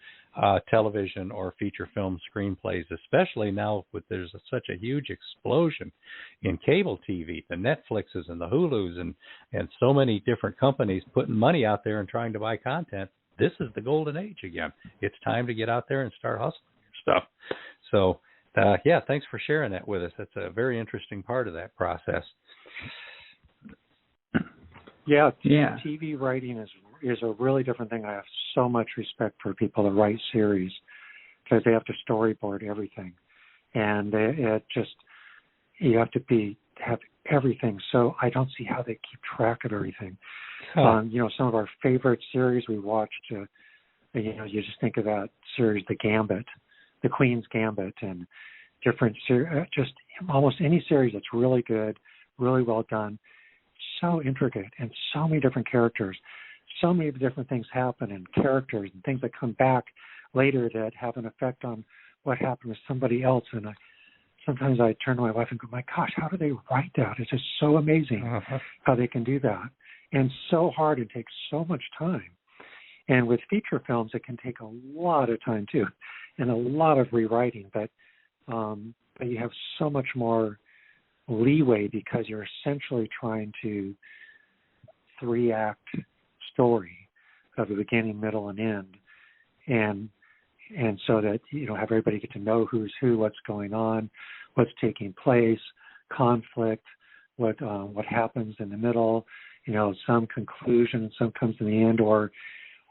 television or feature film screenplays, especially now there's such a huge explosion in cable TV, the Netflixes and the Hulus and so many different companies putting money out there and trying to buy content. This is the golden age again. It's time to get out there and start hustling your stuff. So, thanks for sharing that with us. That's a very interesting part of that process. Yeah. TV writing is a really different thing. I have so much respect for people that write series because they have to storyboard everything, and you have to have everything. So I don't see how they keep track of everything. Some of our favorite series we watched, you just think of that series, The Gambit, The Queen's Gambit, and different just almost any series that's really good, really well done, so intricate, and so many different characters, so many different things happen, and characters and things that come back later that have an effect on what happened with somebody else. And sometimes I turn to my wife and go, my gosh, how do they write that? It's just so amazing how they can do that. And so hard and takes so much time. And with feature films, it can take a lot of time too, and a lot of rewriting. But you have so much more leeway because you're essentially trying to 3-act story of the beginning, middle, and end, and so that have everybody get to know who's who, what's going on, what's taking place, conflict, what happens in the middle. Some conclusion, some comes in the end, or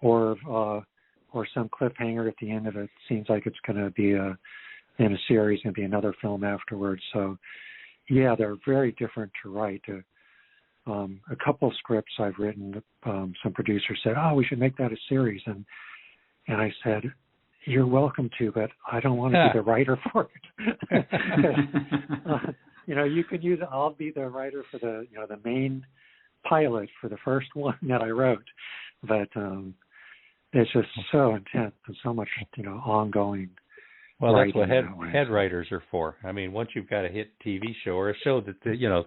some cliffhanger at the end of it. Seems like it's going to be in a series, going to be another film afterwards. So, they're very different to write. A couple of scripts I've written, some producers said, "Oh, we should make that a series," and I said, "You're welcome to, but I don't want to be the writer for it." You can use. I'll be the writer for the main pilot for the first one that I wrote, but it's just so intense and so much ongoing. Well, that's what head writers are for. I mean, once you've got a hit TV show or a show that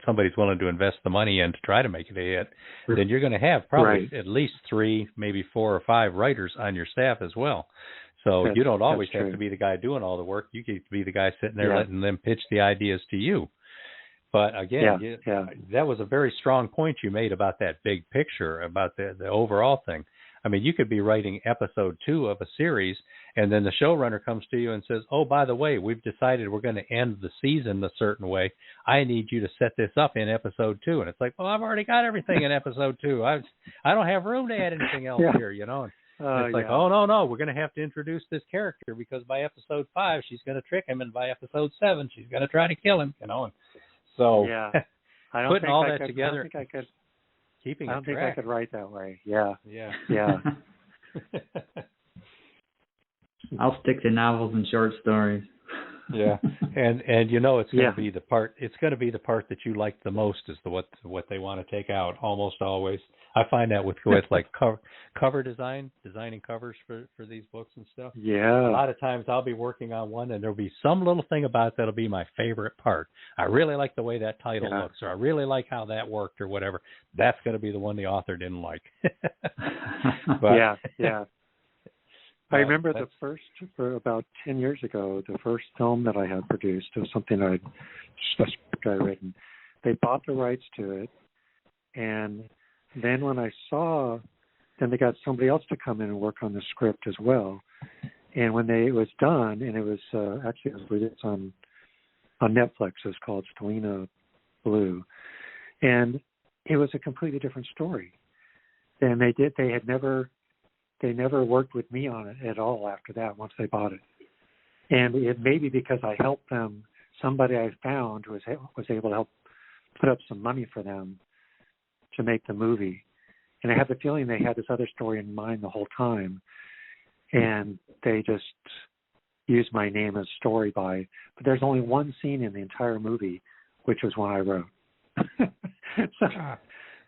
somebody's willing to invest the money in to try to make it a hit, then you're going to have probably at least 3, maybe 4 or 5 writers on your staff as well. So you don't always have to be the guy doing all the work. You get to be the guy sitting there letting them pitch the ideas to you. But again, that was a very strong point you made about that big picture, about the overall thing. I mean, you could be writing episode 2 of a series, and then the showrunner comes to you and says, "Oh, by the way, we've decided we're going to end the season a certain way. I need you to set this up in episode 2." And it's like, "Well, I've already got everything in episode 2. I don't have room to add anything else here, And it's like, "Oh, no, we're going to have to introduce this character because by episode 5 she's going to trick him, and by episode 7 she's going to try to kill him." And so I don't putting think all I that could, together. I don't think I could. Keeping I don't think track. I could write that way. Yeah. I'll stick to novels and short stories. Yeah, and it's going to be the part. It's going to be the part that you like the most is what they want to take out. Almost always, I find that with like cover designing covers for these books and stuff. Yeah, a lot of times I'll be working on one and there'll be some little thing about it that'll be my favorite part. I really like the way that title looks, or I really like how that worked, or whatever. That's going to be the one the author didn't like. But, yeah. I remember for about 10 years ago, the first film that I had produced, it was something a script I written. They bought the rights to it, and then when I saw, then they got somebody else to come in and work on the script as well. And when it was done, and it was actually it was released on Netflix. It was called Stelina Blue, and it was a completely different story. And they never worked with me on it at all after that once they bought it. And it may be because I helped them. Somebody I found was able to help put up some money for them to make the movie. And I have the feeling they had this other story in mind the whole time, and they just used my name as story by. But there's only one scene in the entire movie, which was one I wrote.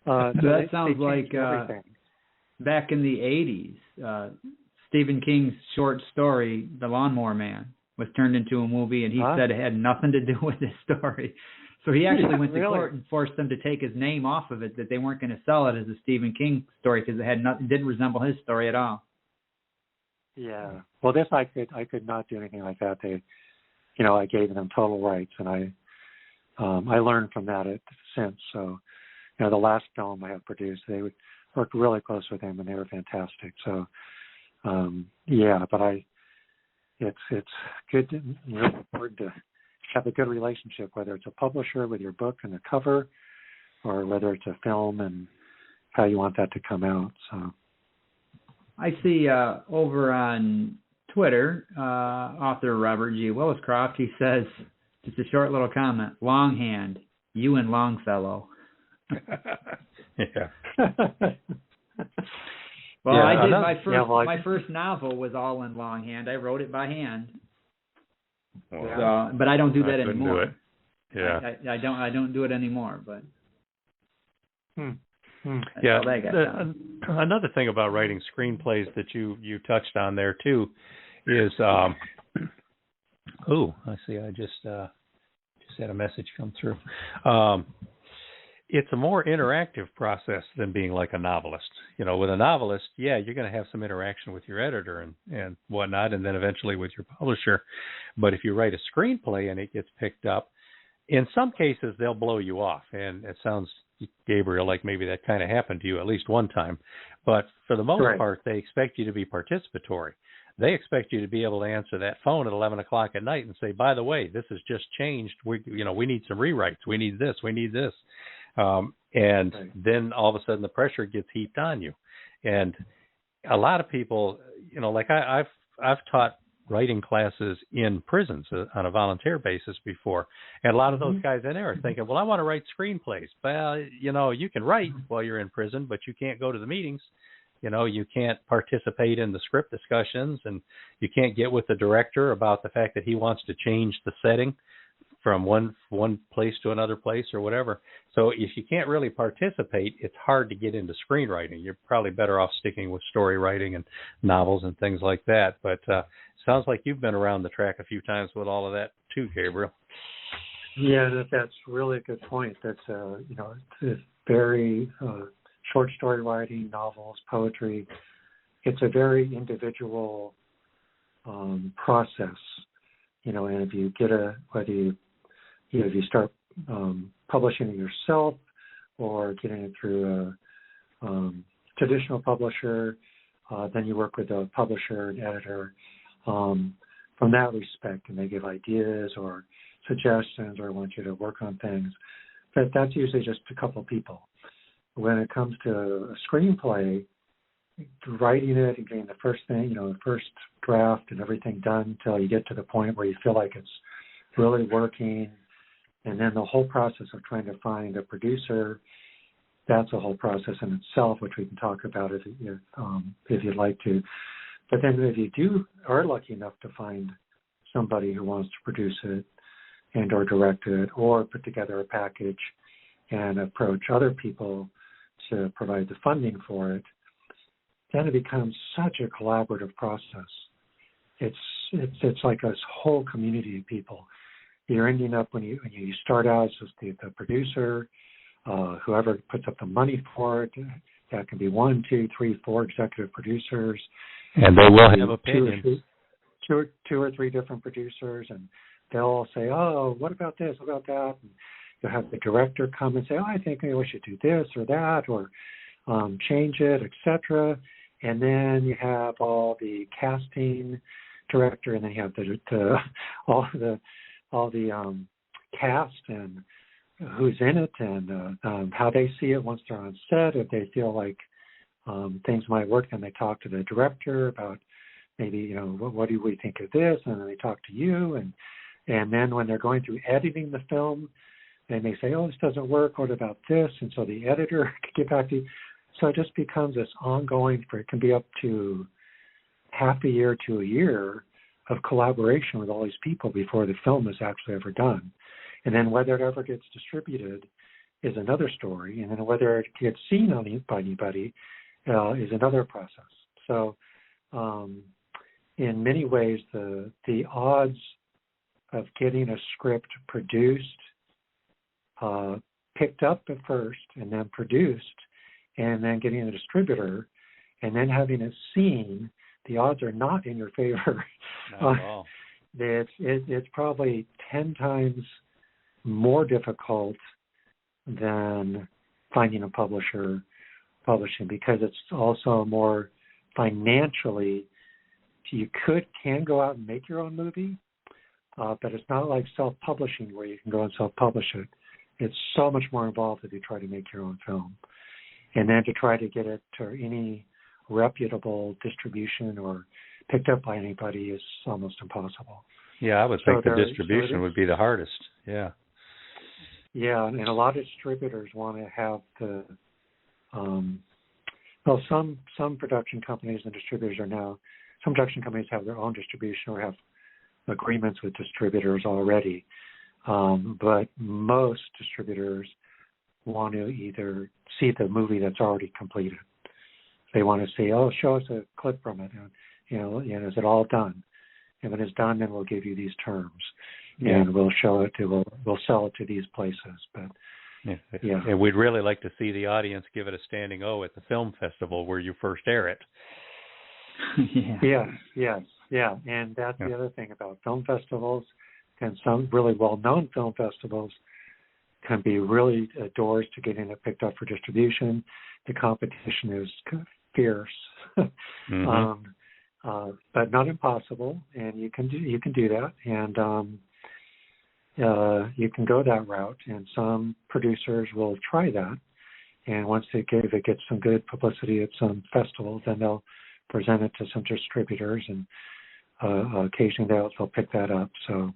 That sounds like back in the 80s, Stephen King's short story, The Lawnmower Man, was turned into a movie, and he said it had nothing to do with his story. So he actually went to court and forced them to take his name off of it, that they weren't going to sell it as a Stephen King story because it didn't resemble his story at all. Yeah. Well, this I could not do anything like that. They, I gave them total rights, and I learned from that since. So, the last film I have produced, they worked really close with him, and they were fantastic. So, but it's good, really important to have a good relationship, whether it's a publisher with your book and the cover, or whether it's a film and how you want that to come out. So, I see over on Twitter, author Robert G. Williscroft, he says, just a short little comment, longhand, you and Longfellow. Yeah. Well, yeah, I did my first novel was all in longhand. I wrote it by hand. Wow. So, but I don't do that anymore. Do it. Yeah. I don't do it anymore, but yeah. Another thing about writing screenplays that you touched on there too is I see. I just had a message come through. It's a more interactive process than being like a novelist. With a novelist, you're going to have some interaction with your editor and whatnot, and then eventually with your publisher. But if you write a screenplay and it gets picked up, in some cases they'll blow you off. And it sounds, Gabriel, like maybe that kind of happened to you at least one time. But for the most part, they expect you to be participatory. They expect you to be able to answer that phone at 11 o'clock at night and say, by the way, this has just changed. We need some rewrites. We need this. We need this. Then all of a sudden the pressure gets heaped on you. And a lot of people, like I've taught writing classes in prisons on a volunteer basis before. And a lot of those guys in there are thinking, well, I want to write screenplays. Well, you can write while you're in prison, but you can't go to the meetings. You can't participate in the script discussions, and you can't get with the director about the fact that he wants to change the setting from one place to another place or whatever. So if you can't really participate, it's hard to get into screenwriting. You're probably better off sticking with story writing and novels and things like that. But sounds like you've been around the track a few times with all of that too, Gabriel. Yeah, that's really a good point. That's it's very short story writing, novels, poetry. It's a very individual process. And if you get if you start publishing it yourself or getting it through a traditional publisher, then you work with a publisher and editor from that respect, and they give ideas or suggestions or want you to work on things. But that's usually just a couple of people. When it comes to a screenplay, writing it and getting the first thing, the first draft and everything done until you get to the point where you feel like it's really working. And then the whole process of trying to find a producer, that's a whole process in itself, which we can talk about if you'd like to. But then if you are lucky enough to find somebody who wants to produce it and or direct it or put together a package and approach other people to provide the funding for it, then it becomes such a collaborative process. It's like a whole community of people. You're ending up when you start out as just the producer, whoever puts up the money for it. That can be 1, 2, 3, 4 executive producers, and they will have opinions. Two or three different producers, and they'll all say, "Oh, what about this? What about that?" And you'll have the director come and say, "Oh, I think maybe we should do this or that, or change it, etc." And then you have all the casting director, and then you have all the cast and who's in it, and how they see it once they're on set. If they feel like things might work, then they talk to the director about maybe, what do we think of this? And then they talk to you. And then when they're going through editing the film, they may say, oh, this doesn't work. What about this? And so the editor can get back to you. So it just becomes this ongoing, it can be up to half a year to a year of collaboration with all these people before the film is actually ever done. And then whether it ever gets distributed is another story. And then whether it gets seen by anybody is another process. So in many ways, the odds of getting a script produced, picked up at first and then produced, and then getting a distributor and then having it seen, the odds are not in your favor. Not at all. It's probably 10 times more difficult than finding a publisher publishing, because it's also more financially, you can go out and make your own movie, but it's not like self-publishing where you can go and self-publish it. It's so much more involved if you try to make your own film. And then to try to get it to any reputable distribution or picked up by anybody is almost impossible. Yeah, I would think the distribution would be the hardest. Yeah. Yeah, and a lot of distributors want to have the some production companies and distributors some production companies have their own distribution or have agreements with distributors already. But most distributors want to either see the movie that's already completed. They want to say, oh, show us a clip from it. And, is it all done? And when it's done, then we'll give you these terms. Yeah. And we'll show it we'll sell it to these places. But yeah. And we'd really like to see the audience give it a standing O at the film festival where you first air it. Yes. And that's the other thing about film festivals, and some really well-known film festivals can be really doors to getting it picked up for distribution. The competition is fierce, but not impossible, and you can do that, and you can go that route. And some producers will try that, and once if it gets some good publicity at some festivals, then they'll present it to some distributors, and occasionally they'll pick that up. So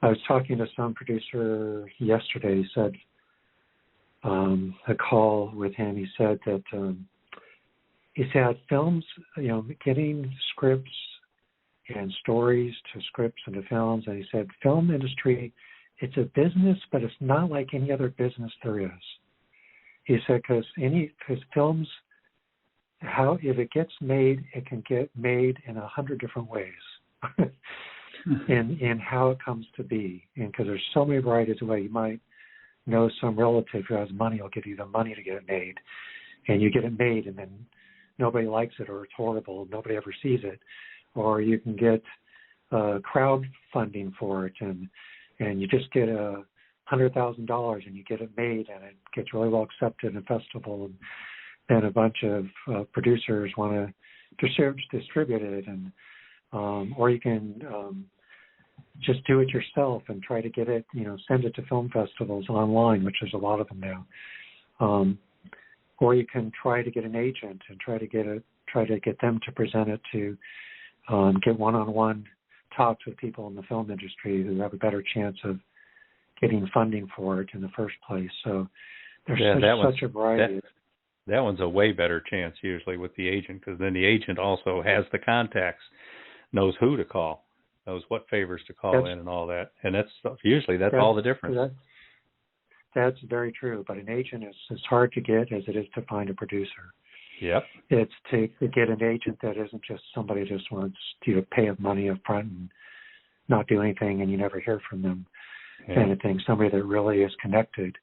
I was talking to some producer yesterday. He said a call with him. He said that he said films, getting scripts and stories to scripts and to films. And he said film industry, it's a business, but it's not like any other business there is. He said because films, if it gets made, it can get made in 100 different ways. in how it comes to be, and because there's so many varieties of ways. You might know some relative who has money will give you the money to get it made, and you get it made, and then nobody likes it, or it's horrible, nobody ever sees it. Or you can get crowdfunding for it, and you just get $100,000 and you get it made, and it gets really well accepted in a festival, and then a bunch of producers want to distribute it, and or you can just do it yourself and try to get it, send it to film festivals online, which there's a lot of them now. Or you can try to get an agent and try to get them to present it to get one-on-one talks with people in the film industry who have a better chance of getting funding for it in the first place. So there's such a variety. That one's a way better chance usually with the agent, because then the agent also has the contacts, knows who to call, knows what favors to call in and all that. And that's all the difference. That's very true. But an agent is as hard to get as it is to find a producer. Yep. It's to get an agent that isn't just somebody who just wants you to pay money up front and not do anything and you never hear from them kind of thing. Somebody that really is connected.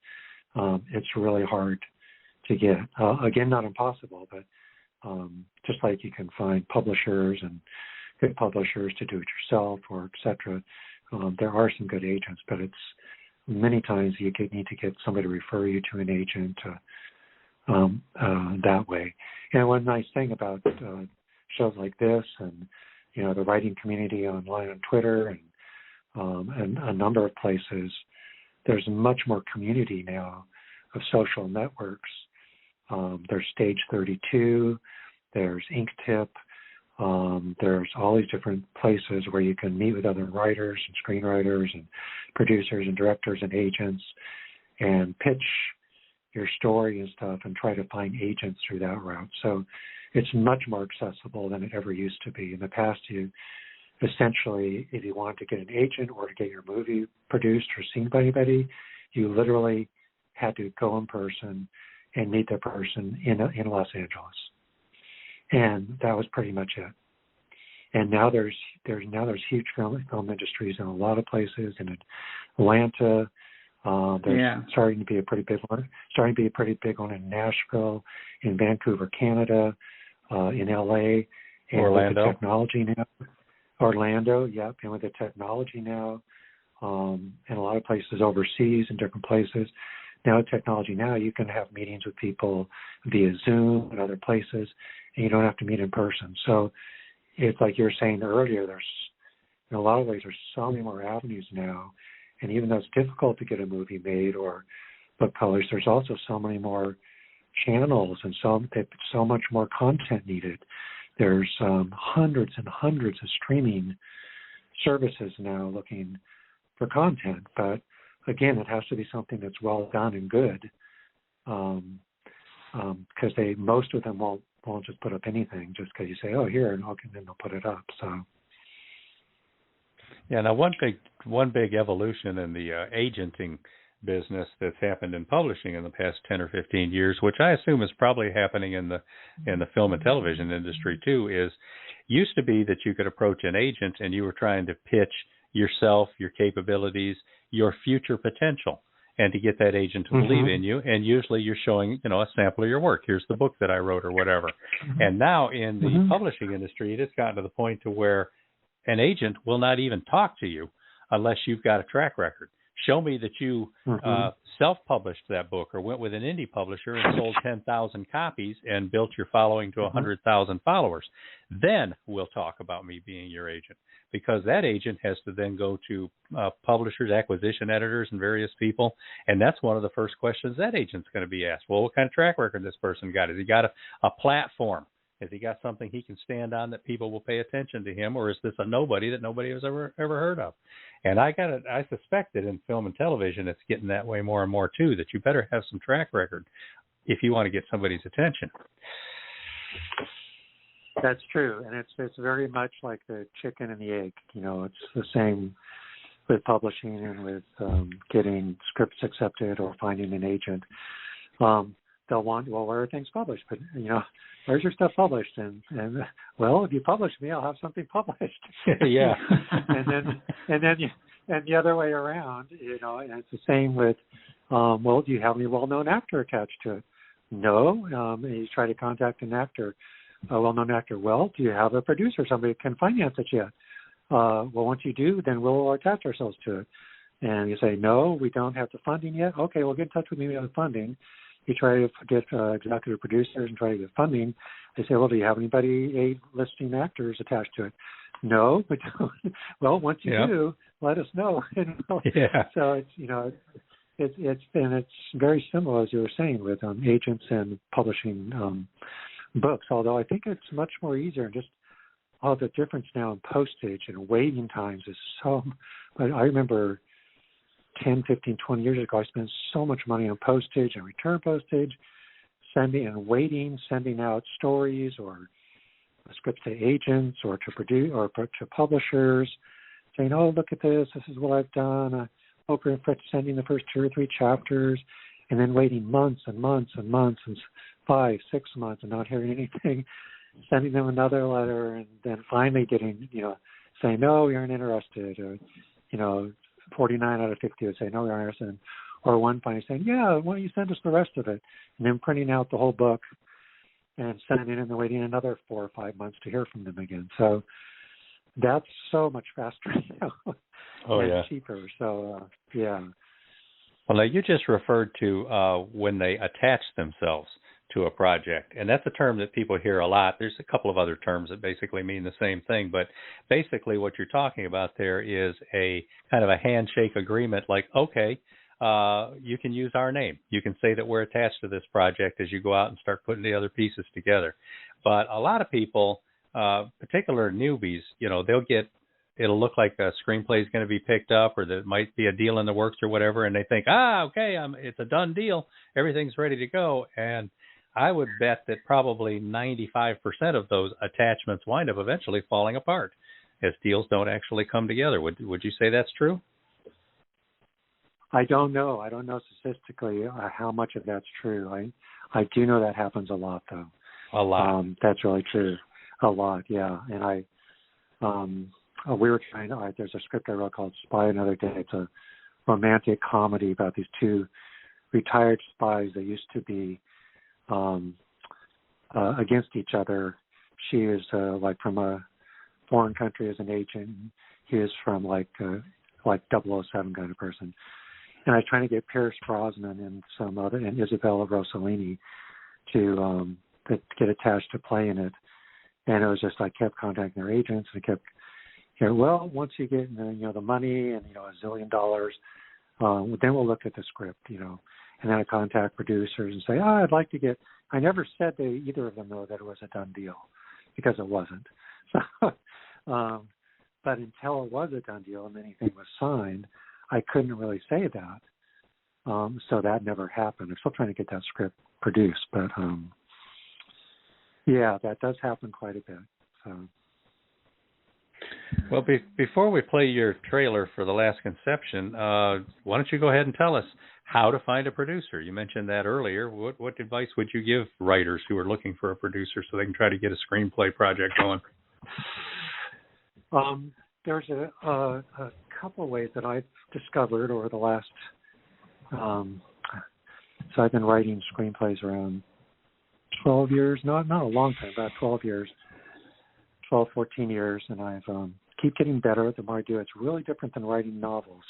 It's really hard to get. Again, not impossible, but just like you can find publishers and good publishers to do it yourself or et cetera. There are some good agents, but it's many times you need to get somebody to refer you to an agent that way. And one nice thing about shows like this and, the writing community online on Twitter and a number of places, there's much more community now of social networks. There's Stage 32, there's Inktip, There's all these different places where you can meet with other writers and screenwriters and producers and directors and agents and pitch your story and stuff and try to find agents through that route. So it's much more accessible than it ever used to be. In the past, you essentially, if you wanted to get an agent or to get your movie produced or seen by anybody, you literally had to go in person and meet the person in Los Angeles. And that was pretty much it. And now there's huge film industries in a lot of places. In Atlanta, there's starting to be a pretty big one in Nashville, in Vancouver, Canada, in LA, and Orlando. With the technology now. Orlando, yep, and with the technology now, and a lot of places overseas and different places. Now, with technology now, you can have meetings with people via Zoom and other places, and you don't have to meet in person. So it's like you were saying earlier, there's, in a lot of ways, there's so many more avenues now. And even though it's difficult to get a movie made or book published, there's also so many more channels and so much more content needed. There's hundreds and hundreds of streaming services now looking for content. But again, it has to be something that's well done and good, because most of them won't just put up anything just because you say, oh, here, and okay, then they'll put it up. So. Yeah. Now, one big evolution in the agenting business that's happened in publishing in the past 10 or 15 years, which I assume is probably happening in the film and television industry too, is used to be that you could approach an agent and you were trying to pitch yourself, your capabilities, your future potential, and to get that agent to believe in you. And usually you're showing, a sample of your work. Here's the book that I wrote or whatever. And now in the publishing industry, it has gotten to the point to where an agent will not even talk to you unless you've got a track record. Show me that you self-published that book or went with an indie publisher and sold 10,000 copies and built your following to 100,000 followers. Then we'll talk about me being your agent, because that agent has to then go to publishers, acquisition editors, and various people. And that's one of the first questions that agent's going to be asked. Well, what kind of track record this person got? Has he got a platform? Has he got something he can stand on that people will pay attention to him, or is this a nobody that nobody has ever heard of? And I suspect that in film and television, it's getting that way more and more too. That you better have some track record if you want to get somebody's attention. That's true, and it's very much like the chicken and the egg. It's the same with publishing and with getting scripts accepted or finding an agent. They'll want, well, where are things published? But, where's your stuff published? And well, if you publish me, I'll have something published. Yeah. and the other way around, and it's the same with, well, do you have any well-known actor attached to it? No. And you try to contact an actor, a well-known actor. Well, do you have a producer, somebody who can finance it yet? Well, once you do, then we'll attach ourselves to it. And you say, no, we don't have the funding yet. Okay, well, get in touch with me with the funding. You try to get executive producers and try to get funding. They say, well, do you have anybody, listing actors attached to it? No, we don't. Well, once you do, let us know. So it's very similar, as you were saying, with agents and publishing books, although I think it's much more easier. Just the difference now in postage and waiting times is so. But I remember 10, 15, 20 years ago, I spent so much money on postage and return postage, sending out stories or scripts to agents or to produce or to publishers, saying, "Oh, look at this! This is what I've done." I hope you're sending the first 2 or 3 chapters, and then waiting months and months and months and 5, 6 months and not hearing anything. Sending them another letter, and then finally getting, saying, "No, we aren't interested," or 49 out of 50 would say, "No, we aren't interested," or one finally saying, "Yeah, why don't you send us the rest of it?" And then printing out the whole book and sending it and then waiting another 4 or 5 months to hear from them again. So that's so much faster and cheaper. So, Well, now you just referred to when they attach themselves to a project, and that's a term that people hear a lot. There's a couple of other terms that basically mean the same thing, but basically what you're talking about there is a kind of a handshake agreement, like, okay, you can use our name. You can say that we're attached to this project as you go out and start putting the other pieces together. But a lot of people particular newbies, it'll look like a screenplay is going to be picked up, or there might be a deal in the works or whatever, and they think, okay, it's a done deal, everything's ready to go. And I would bet that probably 95% of those attachments wind up eventually falling apart as deals don't actually come together. Would you say that's true? I don't know. I don't know statistically how much of that's true. I do know that happens a lot, though. A lot. That's really true. A lot, yeah. And we were trying to, there's a script I wrote called Spy Another Day. It's a romantic comedy about these two retired spies that used to be against each other. She is like from a foreign country as an agent. He is from like 007 kind of person. And I was trying to get Pierce Brosnan and Isabella Rossellini to get attached to play in it. And it was just, I kept contacting their agents and I kept, once you get the money and $1 zillion, then we'll look at the script, And then I contact producers and say, I'd like to get. I never said either of them know that it was a done deal, because it wasn't. So, but until it was a done deal and anything was signed, I couldn't really say that. So that never happened. I'm still trying to get that script produced, but yeah, that does happen quite a bit. So. Well, before we play your trailer for The Last Conception, why don't you go ahead and tell us how to find a producer? You mentioned that earlier. What advice would you give writers who are looking for a producer so they can try to get a screenplay project going? There's a couple of ways that I've discovered over the last. So I've been writing screenplays around 12 years, not a long time, about 12 years. 12, 14 years, and I've keep getting better the more I do. It's really different than writing novels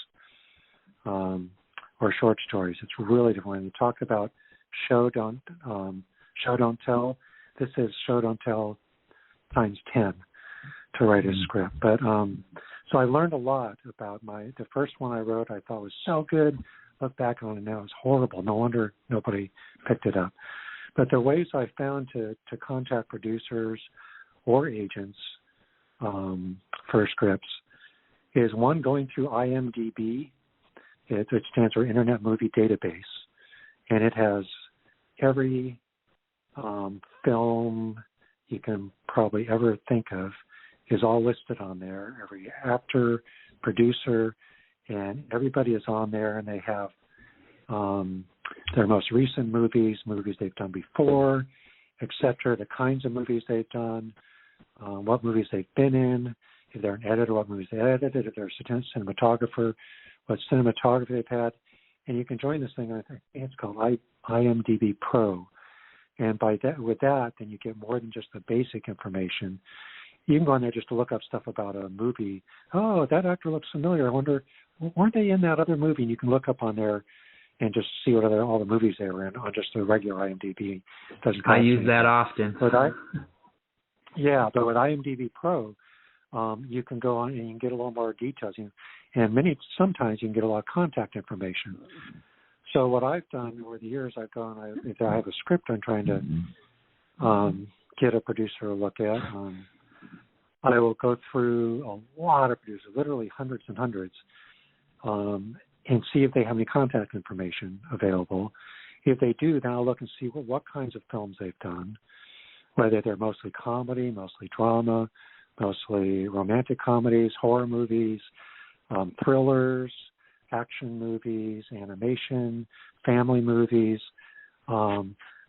or short stories. It's really different. When you talk about show don't tell, this is show don't tell times 10 to write a script. But so I learned a lot about the first one I wrote. I thought was so good. Look back on it now, it's horrible. No wonder nobody picked it up. But the ways I found to contact producers or agents for scripts is one, going through IMDb, which stands for Internet Movie Database, and it has every film you can probably ever think of is all listed on there. Every actor, producer, and everybody is on there, and they have their most recent movies they've done before, etc., the kinds of movies they've done, what movies they've been in, if they're an editor, what movies they edited, if they're a cinematographer, what cinematography they've had. And you can join this thing, I think it's called IMDb Pro. And with that, then you get more than just the basic information. You can go on there just to look up stuff about a movie. Oh, that actor looks familiar. I wonder, weren't they in that other movie? And you can look up on there and just see what all the movies they were in on just the regular IMDb. I use that often. But with IMDb Pro, you can go on and you can get a little more details. And sometimes you can get a lot of contact information. So what I've done over the years, if I have a script I'm trying to get a producer to look at, I will go through a lot of producers, literally hundreds and hundreds, and see if they have any contact information available. If they do, then I'll look and see what kinds of films they've done, whether they're mostly comedy, mostly drama, mostly romantic comedies, horror movies, thrillers, action movies, animation, family movies,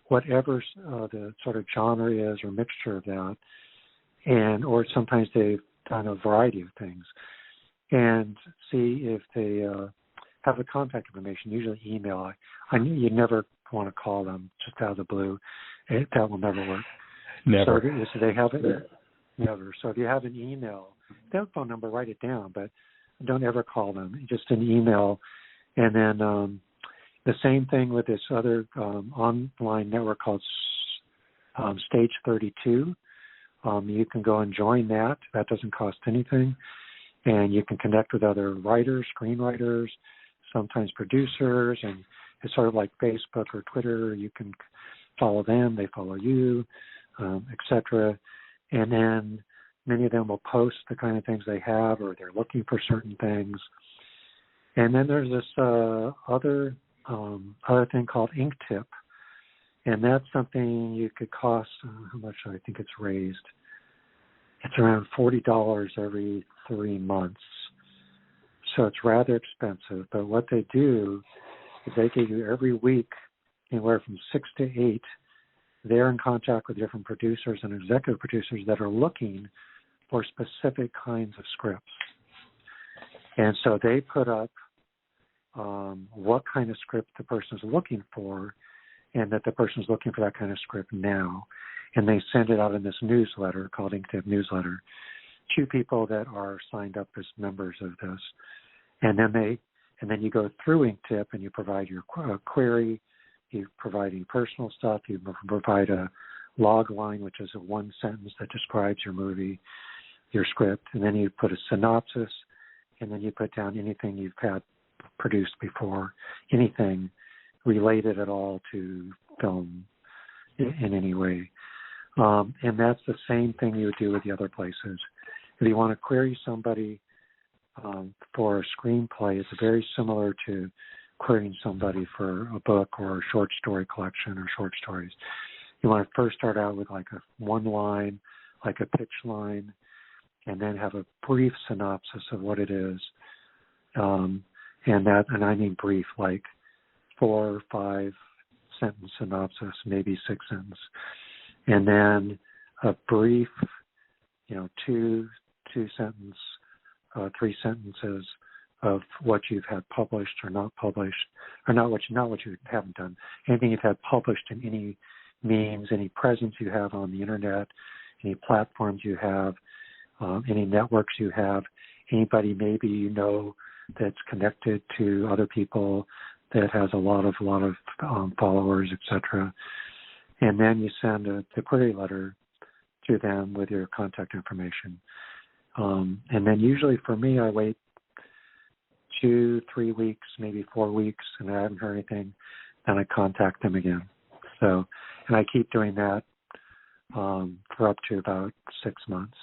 whatever the sort of genre is or mixture of that. Or sometimes they've done a variety of things. And see if they have the contact information, usually email. You never want to call them just out of the blue. That will never work. Never. So they have it. Never. So if you have an email, their phone number, write it down, but don't ever call them. Just an email. And then the same thing with this other online network called Stage 32. You can go and join that. That doesn't cost anything. And you can connect with other writers, screenwriters, sometimes producers, and it's sort of like Facebook or Twitter. You can follow them, they follow you, etc. and then many of them will post the kind of things they have, or they're looking for certain things. And then there's this other thing called ink tip, and that's something you could cost, how much I think it's raised. It's around $40 every 3 months. So it's rather expensive. But what they do is they give you every week, anywhere from 6 to 8, they're in contact with different producers and executive producers that are looking for specific kinds of scripts. And so they put up what kind of script the person is looking for, and that the person is looking for that kind of script now. And they send it out in this newsletter called Inktip Newsletter to people that are signed up as members of this. And then you go through Inktip and you provide your query, you provide any personal stuff, you provide a log line, which is a one sentence that describes your movie, your script, and then you put a synopsis, and then you put down anything you've had produced before, anything related at all to film in any way. And that's the same thing you would do with the other places. If you want to query somebody for a screenplay, it's very similar to querying somebody for a book or a short story collection or short stories. You want to first start out with like a one line, like a pitch line, and then have a brief synopsis of what it is. And I mean brief, like 4 or 5 sentence synopsis, maybe 6 sentences. And then a brief, 2 sentence, 3 sentences of what you've had published or not published, or not what you haven't done. Anything you've had published in any means, any presence you have on the internet, any platforms you have, any networks you have, anybody maybe you know that's connected to other people that has a lot of followers, etc. And then you send the query letter to them with your contact information. And then usually for me, I wait 2-3 weeks, maybe 4 weeks, and I haven't heard anything, then I contact them again. So, and I keep doing that for up to about 6 months.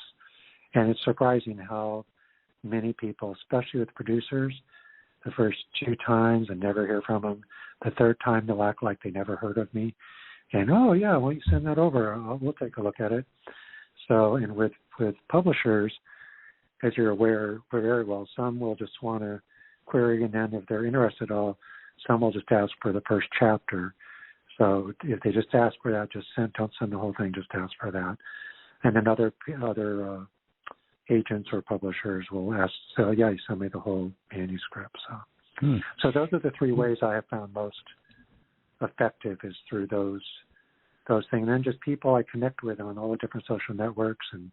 And it's surprising how many people, especially with producers, the first 2 times I never hear from them. The third time they'll act like they never heard of me. And, oh, yeah, why don't you send that over? We'll take a look at it. So, and with publishers, as you're aware very well, some will just want to query, and then if they're interested at all, some will just ask for the first chapter. So if they just ask for that, don't send the whole thing, just ask for that. And then other agents or publishers will ask, so yeah, you send me the whole manuscript. So those are the 3 ways I have found most effective, is through those things. And then just people I connect with on all the different social networks, and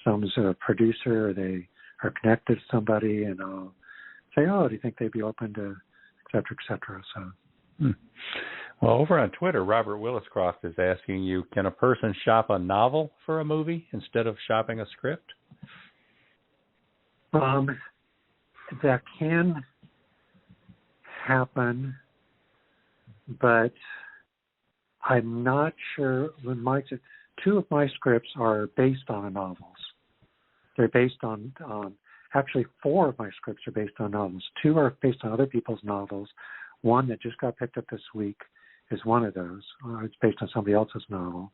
some's a producer, they are connected to somebody, and I'll say, oh, do you think they'd be open to, et cetera. So. Well, over on Twitter, Robert Williscroft is asking you, can a person shop a novel for a movie instead of shopping a script? That can happen, but I'm not sure. 2 of my scripts are based on novels. They're based on, actually 4 of my scripts are based on novels. 2 are based on other people's novels. One that just got picked up this week is one of those. It's based on somebody else's novel.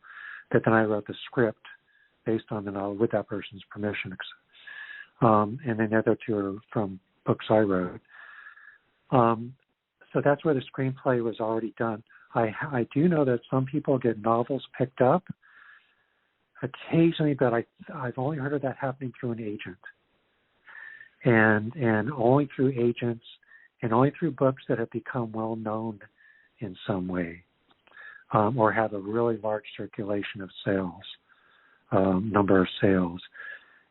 That then I wrote the script based on the novel with that person's permission. And then the other 2 are from books I wrote. So that's where the screenplay was already done. I do know that some people get novels picked up occasionally, but I've only heard of that happening through an agent. And only through agents, and only through books that have become well known in some way, or have a really large circulation of sales, number of sales.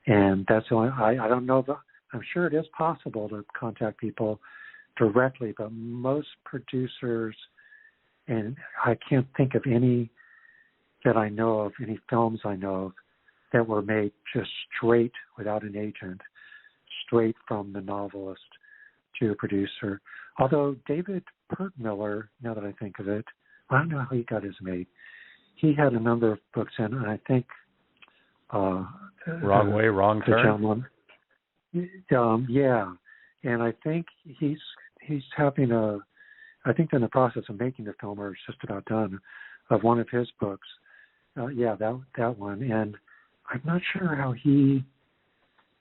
And that's the only, I don't know, but I'm sure it is possible to contact people directly, but most producers, and I can't think of any that I know of, any films I know of, that were made just straight without an agent, straight from the novelist to a producer. Although David Pertmiller, now that I think of it, I don't know how he got his made. He had a number of books in, and I think Wrong Way, Wrong Turn. Yeah, and I think he's having I think they're in the process of making the film, or it's just about done, of one of his books. That one, and I'm not sure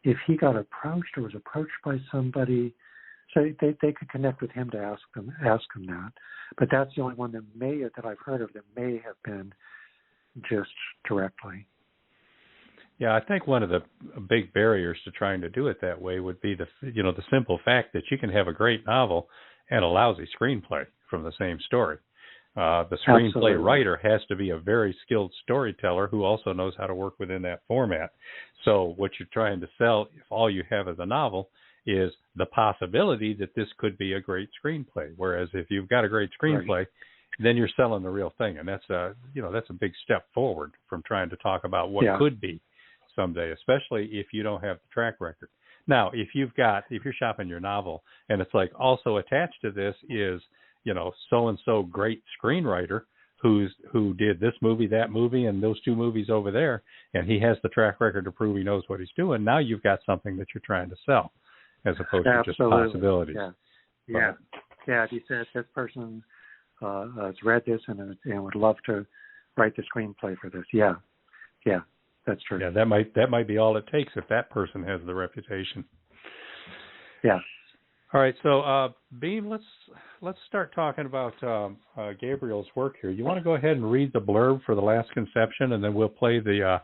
if he got approached or was approached by somebody, so they could connect with him to ask him that. But that's the only one that I've heard of that may have been just directly. Yeah, I think one of the big barriers to trying to do it that way would be the simple fact that you can have a great novel and a lousy screenplay from the same story. The screenplay Absolutely. writer has to be a very skilled storyteller who also knows how to work within that format. So what you're trying to sell, if all you have as a novel, is the possibility that this could be a great screenplay. Whereas if you've got a great screenplay, then you're selling the real thing, and that's a big step forward from trying to talk about what could be someday, especially if you don't have the track record. Now, if you're shopping your novel and it's like also attached to this is so-and-so great screenwriter who did this movie, that movie, and those two movies over there, and he has the track record to prove he knows what he's doing, now you've got something that you're trying to sell as opposed to just possibilities. Yeah. If you said this person has read this and would love to write the screenplay for this. Yeah, that's true. Yeah, that might be all it takes if that person has the reputation. Yeah. All right, so Beem, let's start talking about Gabriel's work here. You want to go ahead and read the blurb for The Last Conception, and then we'll play the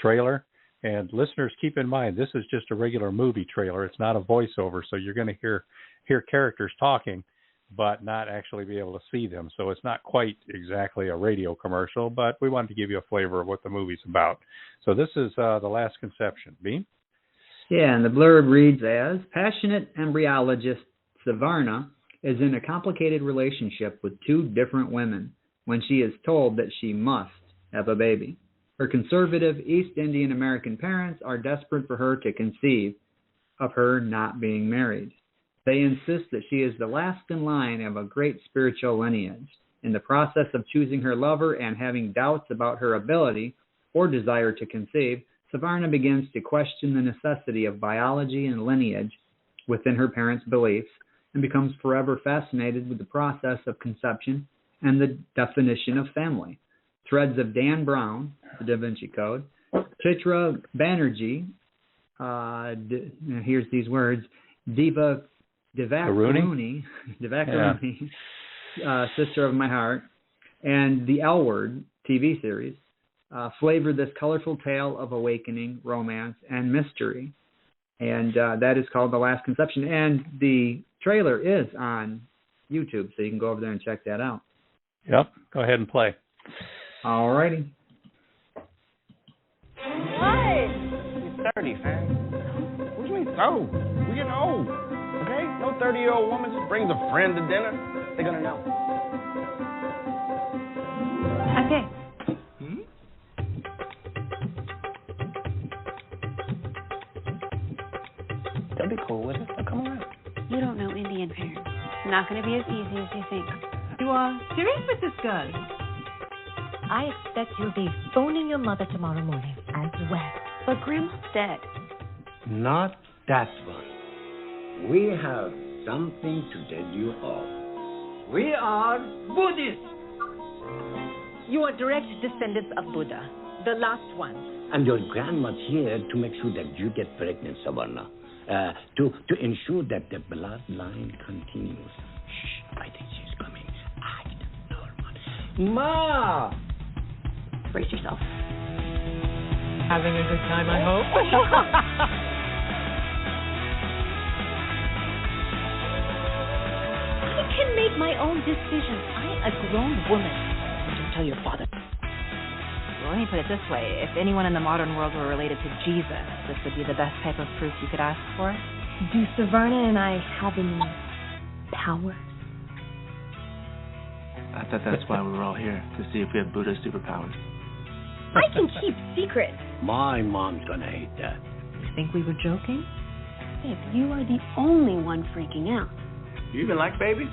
trailer. And listeners, keep in mind, this is just a regular movie trailer. It's not a voiceover, so you're going to hear characters talking, but not actually be able to see them. So it's not quite exactly a radio commercial, but we wanted to give you a flavor of what the movie's about. So this is The Last Conception. Beem? Yeah, and the blurb reads as, passionate embryologist Savarna is in a complicated relationship with two different women when she is told that she must have a baby. Her conservative East Indian American parents are desperate for her to conceive of her not being married. They insist that she is the last in line of a great spiritual lineage. In the process of choosing her lover and having doubts about her ability or desire to conceive, Savarna begins to question the necessity of biology and lineage within her parents' beliefs and becomes forever fascinated with the process of conception and the definition of family. Threads of Dan Brown, The Da Vinci Code, Chitra Banerjee, here's these words, Divakaruni, Sister of My Heart, and The L Word TV series, flavor this colorful tale of awakening, romance, and mystery. And that is called The Last Conception. And the trailer is on YouTube, so you can go over there and check that out. Yep, go ahead and play. All righty. What? You're 30, fam. What do you mean, so? We're getting old, okay? No 30-year-old woman just brings a friend to dinner. They're gonna know. Okay. They'll be cool with it. They'll come around. You don't know Indian parents. It's not going to be as easy as you think. You are serious with this girl? I expect you'll be phoning your mother tomorrow morning as well. But Grandma's dead. Not that one. We have something to tell you all. We are Buddhists. You are direct descendants of Buddha, the last one. And your grandma's here to make sure that you get pregnant, Savarna. To ensure that the bloodline continues. Shh, I think she's coming. Act normal. Ma! Brace yourself. Having a good time, I hope. I can make my own decisions. I'm a grown woman. Don't tell your father. Well, let me put it this way. If anyone in the modern world were related to Jesus, this would be the best type of proof you could ask for. Do Savarna and I have any powers? I thought that's why we were all here, to see if we had Buddha superpowers. I can keep secrets. My mom's gonna hate that. You think we were joking? Babe, you are the only one freaking out. You even like babies?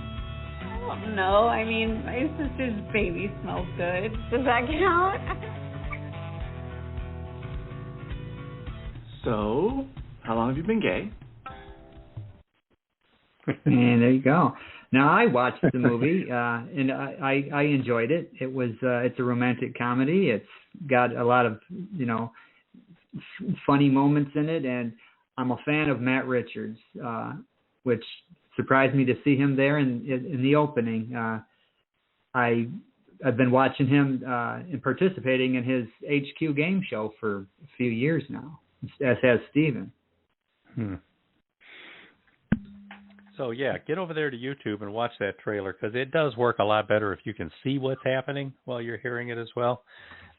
Oh, no, I mean, my sister's baby smells good. Does that count? So, how long have you been gay? And there you go. Now, I watched the movie, and I enjoyed it. It's a romantic comedy. It's got a lot of, funny moments in it, and I'm a fan of Matt Richards, which surprised me to see him there in the opening. I've been watching him and participating in his HQ game show for a few years now, as has Steven. So, yeah, get over there to YouTube and watch that trailer, because it does work a lot better if you can see what's happening while you're hearing it as well.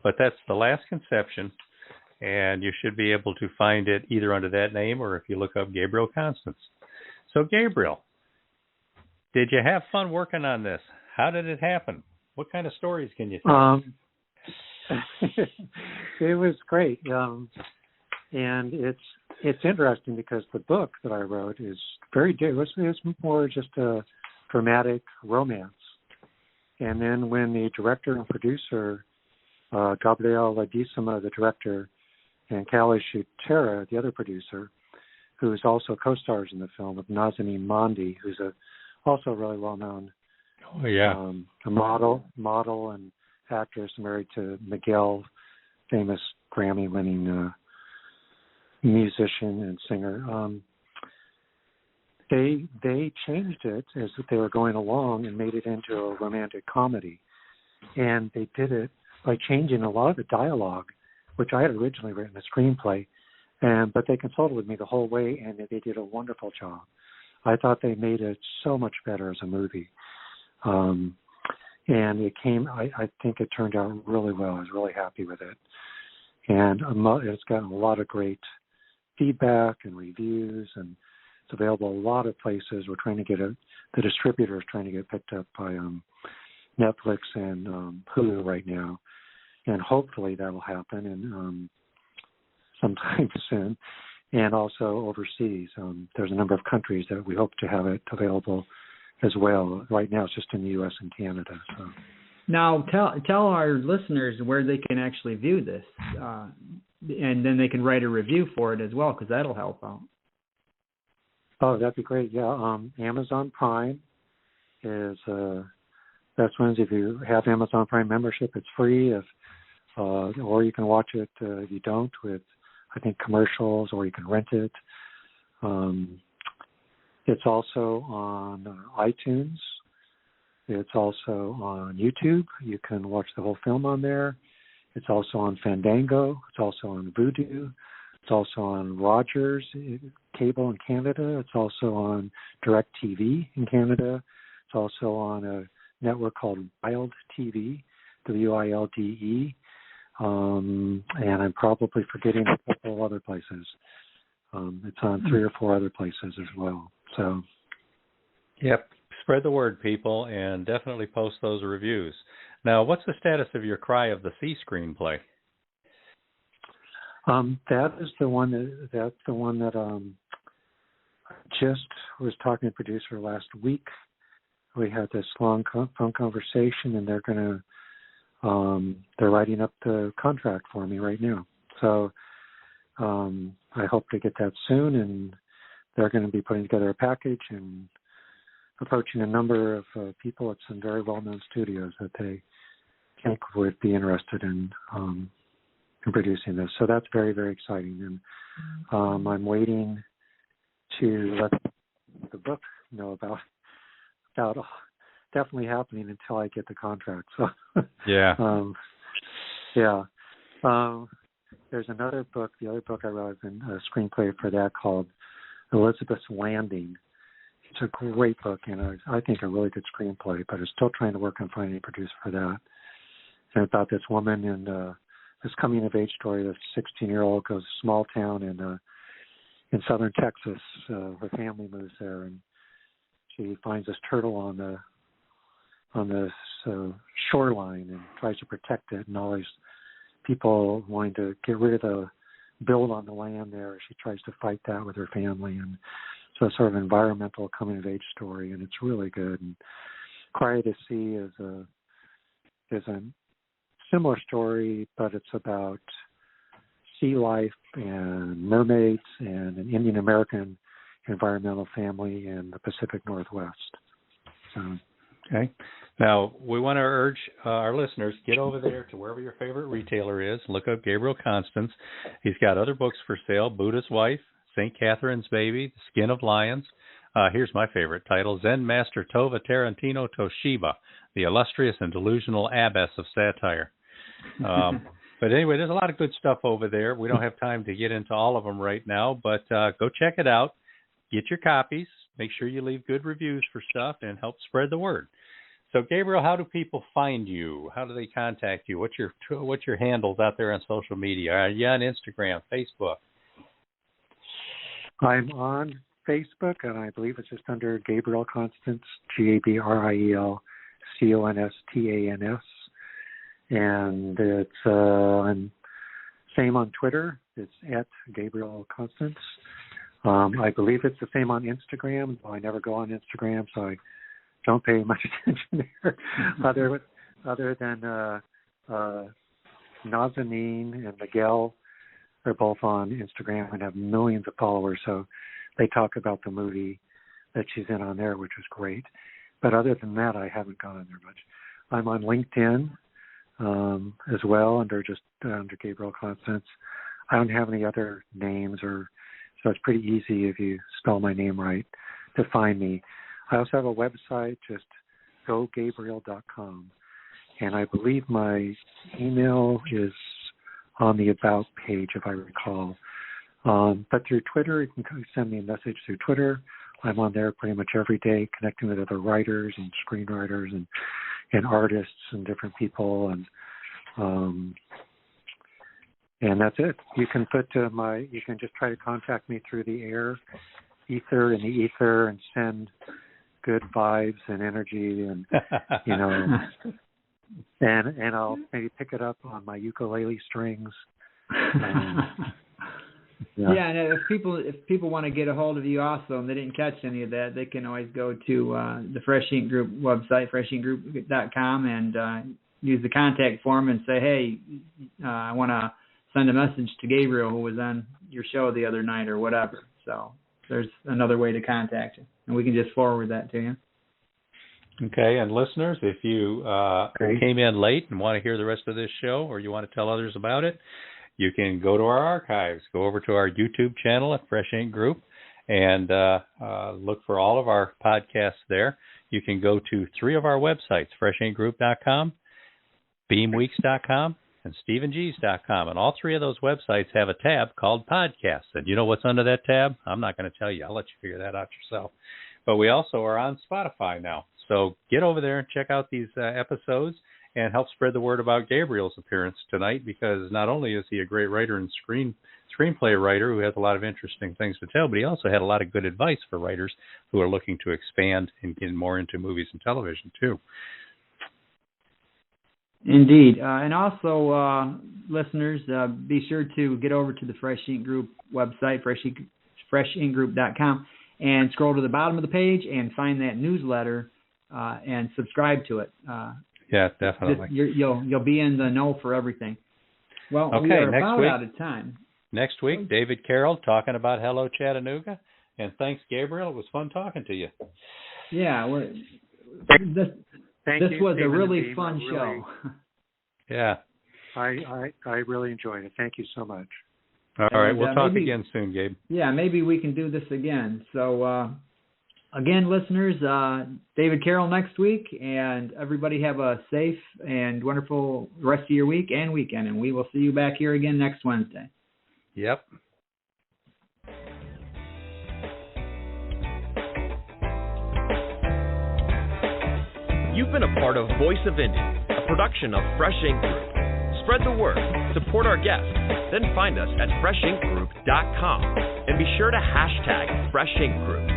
But that's The Last Conception, and you should be able to find it either under that name or if you look up Gabriel Constans. So, Gabriel, did you have fun working on this? How did it happen? What kind of stories can you tell? It was great. And it's interesting because the book that I wrote is very different. It was more just a dramatic romance. And then when the director and producer, Gabriel Constans, the director, and Callie Shutera, the other producer, who's also co-stars in the film with Nazanin Mondi, who's also a really well-known a model and actress, married to Miguel, famous Grammy-winning musician and singer. They changed it as they were going along and made it into a romantic comedy. And they did it by changing a lot of the dialogue, which I had originally written a screenplay, but they consulted with me the whole way, and they did a wonderful job. I thought they made it so much better as a movie. And it came, I think it turned out really well. I was really happy with it. And it's gotten a lot of great feedback and reviews, and it's available a lot of places. We're trying to get the distributor is trying to get picked up by Netflix and Hulu right now, and hopefully that'll happen in sometime soon. And also overseas, there's a number of countries that we hope to have it available as well. Right now, it's just in the U.S. and Canada. So. Now, tell our listeners where they can actually view this, and then they can write a review for it as well, because that'll help out. Oh, that'd be great. Yeah, Amazon Prime is best ones. If you have Amazon Prime membership, it's free. Or you can watch it if you don't, with I think commercials, or you can rent it. It's also on iTunes. It's also on YouTube. You can watch the whole film on there. It's also on Fandango. It's also on Vudu. It's also on Rogers Cable in Canada. It's also on DirecTV in Canada. It's also on a network called Wild TV, WILDE. And I'm probably forgetting a couple other places. It's on 3 or 4 other places as well. So, yep. Spread the word, people, and definitely post those reviews. Now, what's the status of your Cry of the Sea screenplay? That is the one that just was talking to the producer last week. We had this long phone conversation, and they're writing up the contract for me right now. So I hope to get that soon, and they're going to be putting together a package and approaching a number of people at some very well-known studios that they think would be interested in producing this. So that's very, very exciting. And I'm waiting to let the book know about definitely happening until I get the contract. So yeah. There's another book. The other book I wrote, a screenplay for that called Elizabeth's Landing. It's a great book, and I think a really good screenplay, but I'm still trying to work on finding a producer for that. And about this woman in this coming-of-age story, this 16-year-old goes to a small town in southern Texas. Her family moves there, and she finds this turtle on the shoreline and tries to protect it, and all these people wanting to get rid of build on the land there. She tries to fight that with her family, and so it's sort of an environmental coming-of-age story, and it's really good. And Cry of the Sea is a similar story, but it's about sea life and mermaids and an Indian American environmental family in the Pacific Northwest. So, okay. Now, we want to urge our listeners, get over there to wherever your favorite retailer is. Look up Gabriel Constans. He's got other books for sale, Buddha's Wife, St. Catherine's Baby, The Skin of Lions. Here's my favorite title, Zen Master Tova Tarantino Toshiba, The Illustrious and Delusional Abbess of Satire. But anyway, there's a lot of good stuff over there. We don't have time to get into all of them right now, but go check it out. Get your copies. Make sure you leave good reviews for stuff and help spread the word. So, Gabriel, how do people find you? How do they contact you? What's your handles out there on social media? Are you on Instagram, Facebook? I'm on Facebook, and I believe it's just under Gabriel Constans, Gabriel Constans, and it's same on Twitter. It's at Gabriel Constans. I believe it's the same on Instagram, though I never go on Instagram, so I don't pay much attention there. other than Nazanin and Miguel are both on Instagram and have millions of followers, so they talk about the movie that she's in on there, which was great. But other than that, I haven't gone on there much. I'm on LinkedIn as well under Gabriel Constans. I don't have any other names, so it's pretty easy if you spell my name right to find me. I also have a website, just gogabriel.com, and I believe my email is on the About page, if I recall. But through Twitter, you can send me a message through Twitter. I'm on there pretty much every day, connecting with other writers and screenwriters and artists and different people, and that's it. You can you can just try to contact me through the ether and send good vibes and energy, and and I'll maybe pick it up on my ukulele strings. Yeah, and if people want to get a hold of you also and they didn't catch any of that, they can always go to the Fresh Ink Group website, freshinkgroup.com, and use the contact form and say, hey, I want to send a message to Gabriel who was on your show the other night or whatever. So there's another way to contact you, and we can just forward that to you. Okay, and listeners, if you came in late and want to hear the rest of this show or you want to tell others about it, you can go to our archives, go over to our YouTube channel at Fresh Ink Group, and look for all of our podcasts there. You can go to 3 of our websites, freshinkgroup.com, beamweeks.com, and stephengs.com. And all 3 of those websites have a tab called Podcasts. And you know what's under that tab? I'm not going to tell you. I'll let you figure that out yourself. But we also are on Spotify now. So get over there and check out these episodes and help spread the word about Gabriel's appearance tonight, because not only is he a great writer and screenplay writer who has a lot of interesting things to tell, but he also had a lot of good advice for writers who are looking to expand and get more into movies and television, too. Indeed. And also, listeners, be sure to get over to the Fresh Ink Group website, freshinkgroup.com, and scroll to the bottom of the page and find that newsletter and subscribe to it. Yeah, definitely. You'll be in the know for everything. Well, okay, we are next about week, out of time. Next week, David Carroll talking about Hello Chattanooga. And thanks, Gabriel. It was fun talking to you. Yeah, this was a really fun show. Yeah. I really enjoyed it. Thank you so much. All right, we'll talk again soon, Gabe. Yeah, maybe we can do this again. So, again, listeners, David Carroll next week, and everybody have a safe and wonderful rest of your week and weekend, and we will see you back here again next Wednesday. Yep. You've been a part of Voice of Indy, a production of Fresh Ink Group. Spread the word, support our guests, then find us at freshinkgroup.com, and be sure to hashtag Fresh Ink Group.